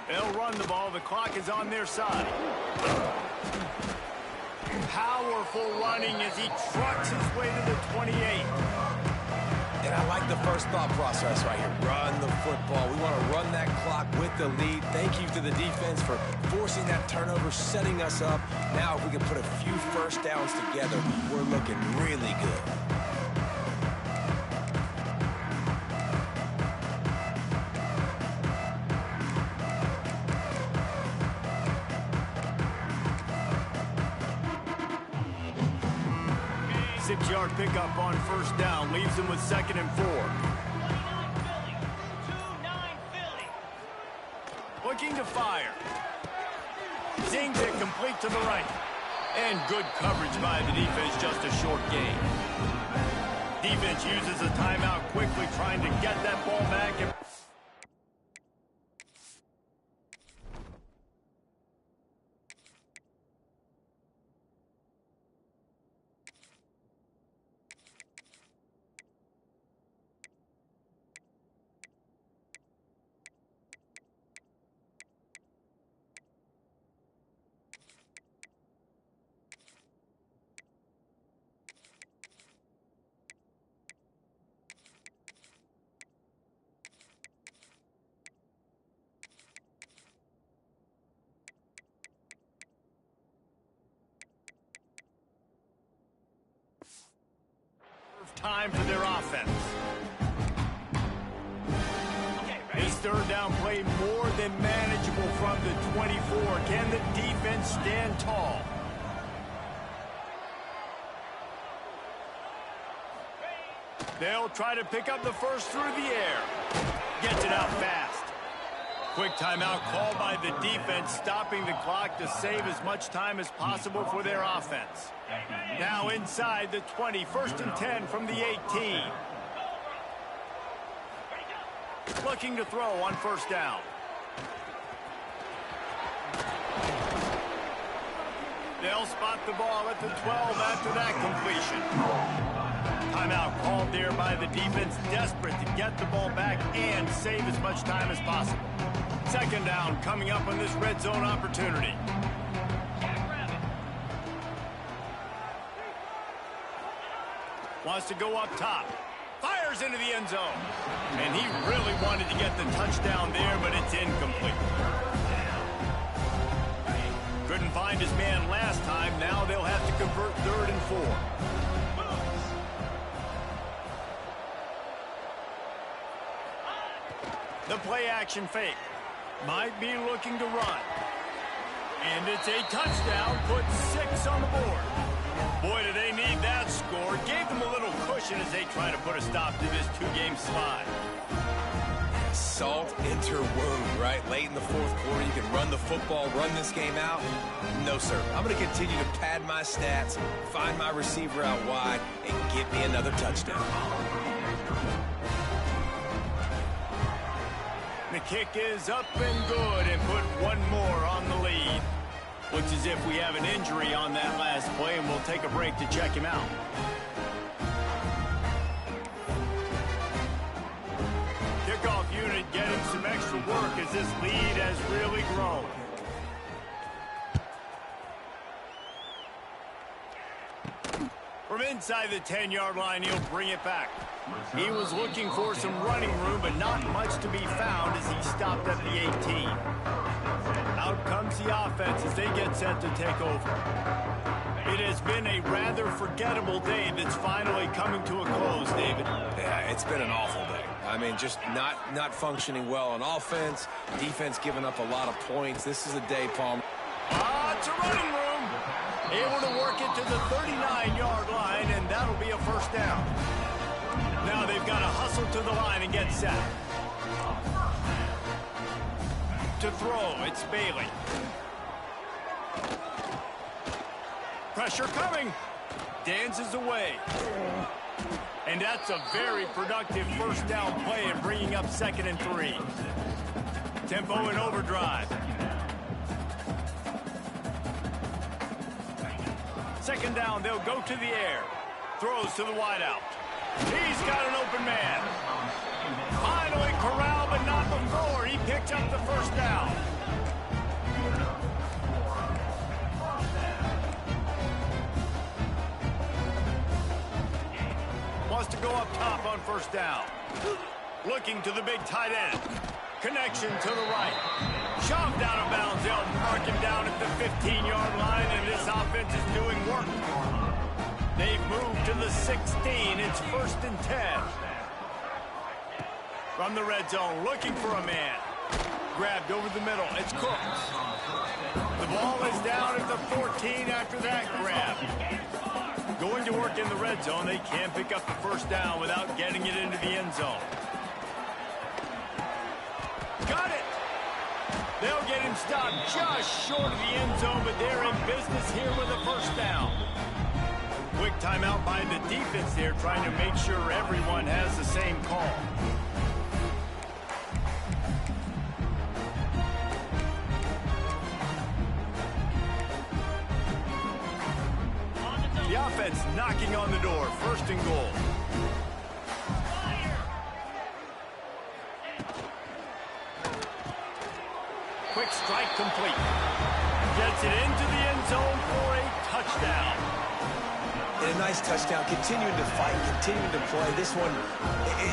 They'll run the ball. The clock is on their side. Powerful running as he trucks his way to the 28. And I like the first thought process right here. Run the football. We want to run that clock with the lead. Thank you to the defense for forcing that turnover, setting us up. Now if we can put a few first downs together, we're looking really good. Six-yard pickup on first down leaves them with 2nd and 4. Looking to fire. Zings it complete to the right. And good coverage by the defense, just a short gain. Defense uses a timeout quickly, trying to get that ball back. Time for their offense. This third down play more than manageable from the 24. Can the defense stand tall? They'll try to pick up the first through the air. Gets it out fast. Quick timeout called by the defense, stopping the clock to save as much time as possible for their offense. Now inside the 20, 1st and 10 from the 18. Looking to throw on first down. They'll spot the ball at the 12 after that completion. Timeout called there by the defense, desperate to get the ball back and save as much time as possible. 2nd down coming up on this red zone opportunity. Wants to go up top. Fires into the end zone. And he really wanted to get the touchdown there, but it's incomplete. Couldn't find his man last time. Now they'll have to convert 3rd and 4. The play action fake. Might be looking to run. And it's a touchdown. Puts 6 on the board. Boy, do they need that score. Gave them a little cushion as they try to put a stop to this 2-game slide. Salt into wound, right? Late in the 4th quarter, you can run the football, run this game out. No, sir. I'm going to continue to pad my stats, find my receiver out wide, and get me another touchdown. The kick is up and good, and put one more on the lead. Looks as if we have an injury on that last play, and we'll take a break to check him out. Kickoff unit getting some extra work as this lead has really grown. From inside the 10-yard line, he'll bring it back. He was looking for some running room, but not much to be found as he stopped at the 18. Out comes the offense as they get set to take over. It has been a rather forgettable day that's finally coming to a close, David. Yeah, it's been an awful day. I mean, just not functioning well on offense, defense giving up a lot of points. This is a day, Palmer. It's a running room. Able to work it to the 39-yard line, and that'll be a first down. Now they've got to hustle to the line and get set. To throw, it's Bailey. Pressure coming. Dances away. And that's a very productive first down play and bringing up 2nd and 3. Tempo in overdrive. Second down, they'll go to the air. Throws to the wideout. He's got an open man. Finally corralled, but not before. He picked up the first down. Wants to go up top on first down. Looking to the big tight end. Connection to the right. Shoved out of bounds. They'll mark him down at the 15-yard line, and this offense is doing work. They've moved to the 16. It's 1st and 10. From the red zone, looking for a man. Grabbed over the middle. It's Cook. The ball is down at the 14 after that grab. Going to work in the red zone. They can pick up the first down without getting it into the end zone. Got it. They'll get him stopped just short of the end zone, but they're in business here with a first down. Quick timeout by the defense there, trying to make sure everyone has the same call. The offense knocking on the door, 1st and goal. Quick strike complete. Gets it into the end zone for a touchdown. And a nice touchdown, continuing to fight, continuing to play. This one,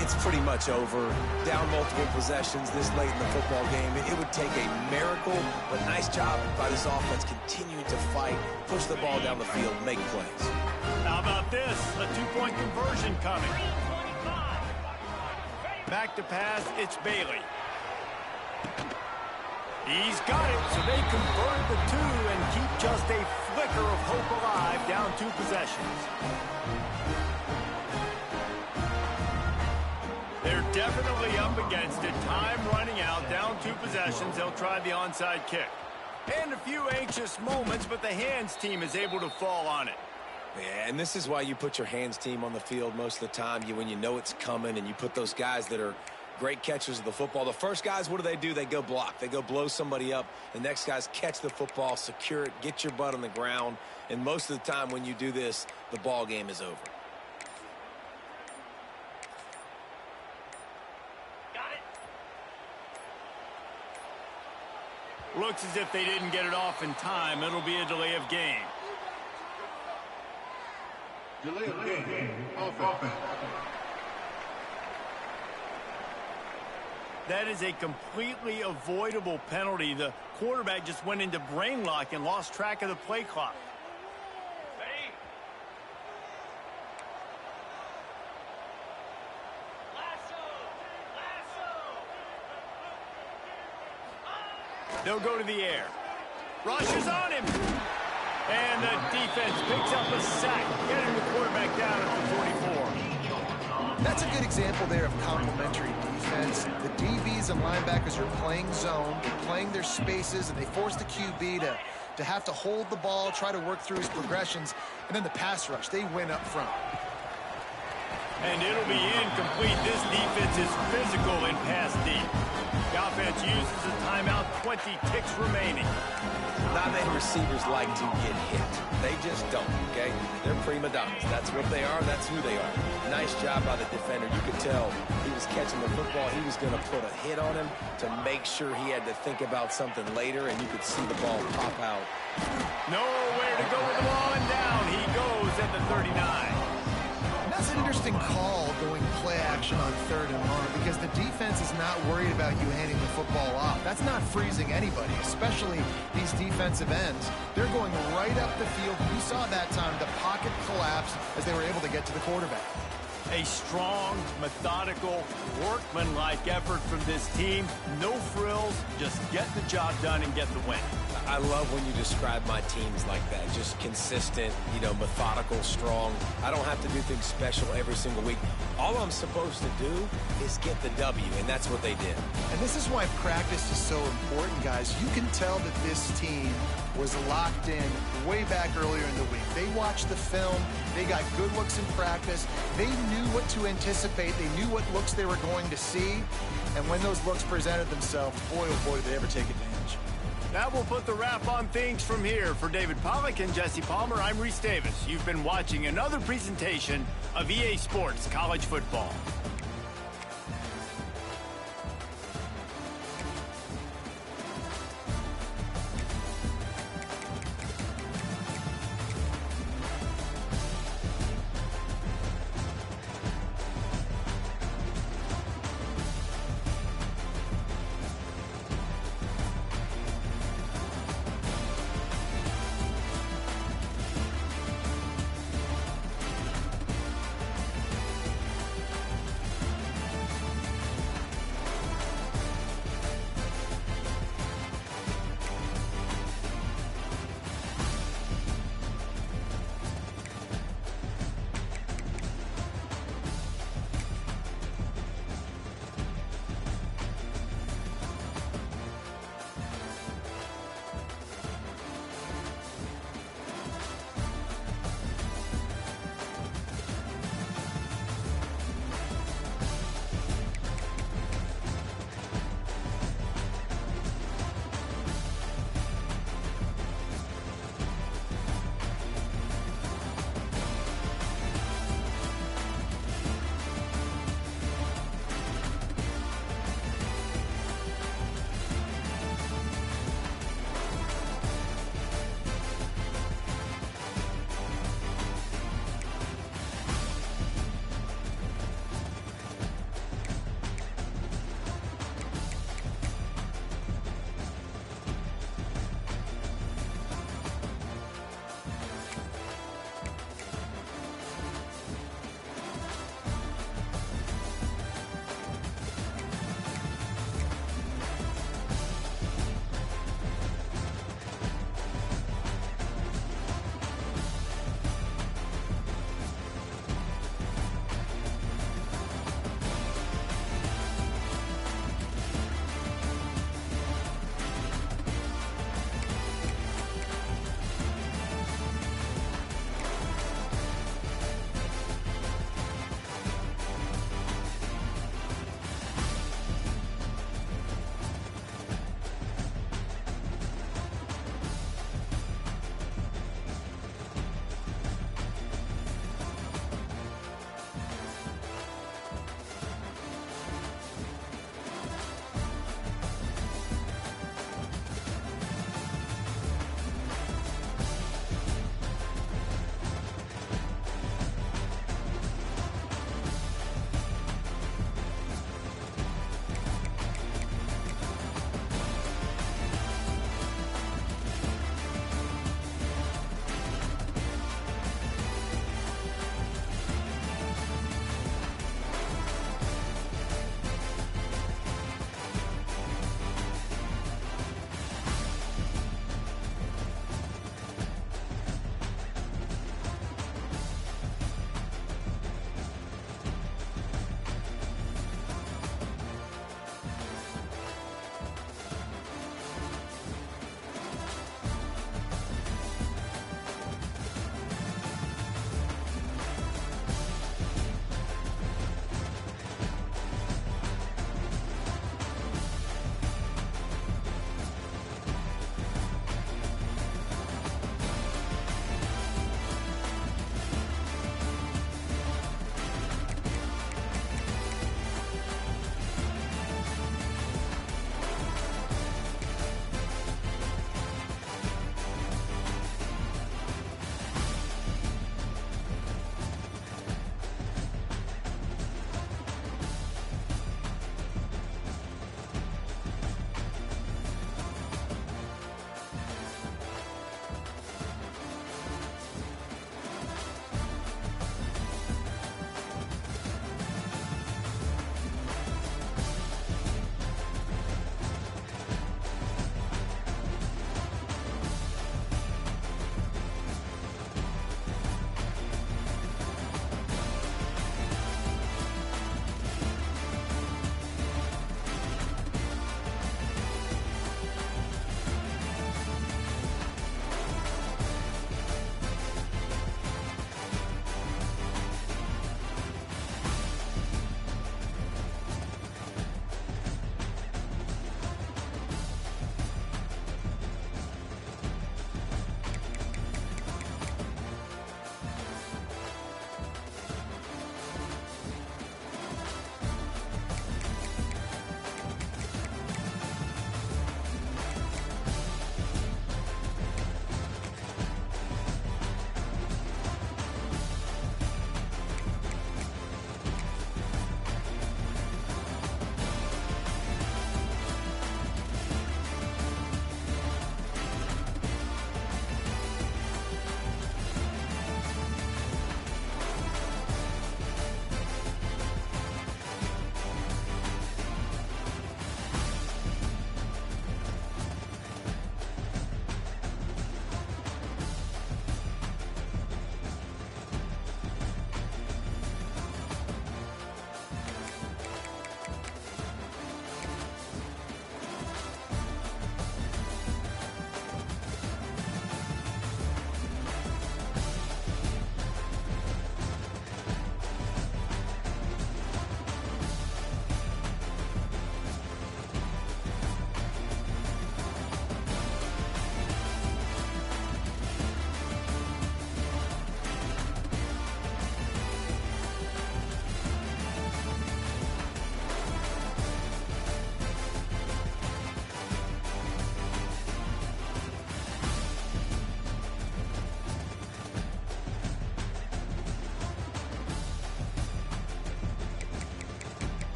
it's pretty much over. Down multiple possessions this late in the football game. It would take a miracle, but nice job by this offense continuing to fight, push the ball down the field, make plays. How about this? A 2-point conversion coming. Back to pass, it's Bailey. He's got it, so they convert the 2 and keep just a flicker of hope alive, down 2 possessions. They're definitely up against it. Time running out, down 2 possessions. They'll try the onside kick. And a few anxious moments, but the hands team is able to fall on it. Yeah, and this is why you put your hands team on the field most of the time. When you know it's coming, and you put those guys that are great catchers of the football. The first guys, what do? They go block. They go blow somebody up. The next guys catch the football, secure it, get your butt on the ground. And most of the time when you do this, the ball game is over. Got it. Looks as if they didn't get it off in time. It'll be a delay of game. Delay of game. Offense. That is a completely avoidable penalty. The quarterback just went into brain lock and lost track of the play clock. Ready? Lasso! They'll go to the air. Rushes on him. And the defense picks up a sack, getting the quarterback down at the 44. That's a good example there of complementary defense. The DBs and linebackers are playing zone, they're playing their spaces, and they force the QB to have to hold the ball, try to work through his progressions, and then the pass rush, they win up front. And it'll be incomplete. This defense is physical in pass deep. The offense uses a timeout, 20 ticks remaining. Not many receivers like to get hit. They just don't, okay? They're prima donnas. That's what they are. That's who they are. Nice job by the defender. You could tell he was catching the football. He was going to put a hit on him to make sure he had to think about something later, and you could see the ball pop out. Nowhere to go with the ball, and down he goes at the 39. That's an interesting call going play action on 3rd and long because the defense is not worried about you handing the football off. That's not freezing anybody, especially these defensive ends. They're going right up the field. You saw that time the pocket collapse as they were able to get to the quarterback. A strong, methodical, workmanlike effort from this team. No frills, just get the job done and get the win. I love when you describe my teams like that. Just consistent, methodical, strong. I don't have to do things special every single week. All I'm supposed to do is get the W, and that's what they did. And this is why practice is so important, guys. You can tell that this team was locked in way back earlier in the week. They watched the film. They got good looks in practice. They knew what to anticipate. They knew what looks they were going to see. And when those looks presented themselves, boy, oh boy, did they ever take advantage. That will put the wrap on things from here. For David Pollack and Jesse Palmer, I'm Reese Davis. You've been watching another presentation of EA Sports College Football.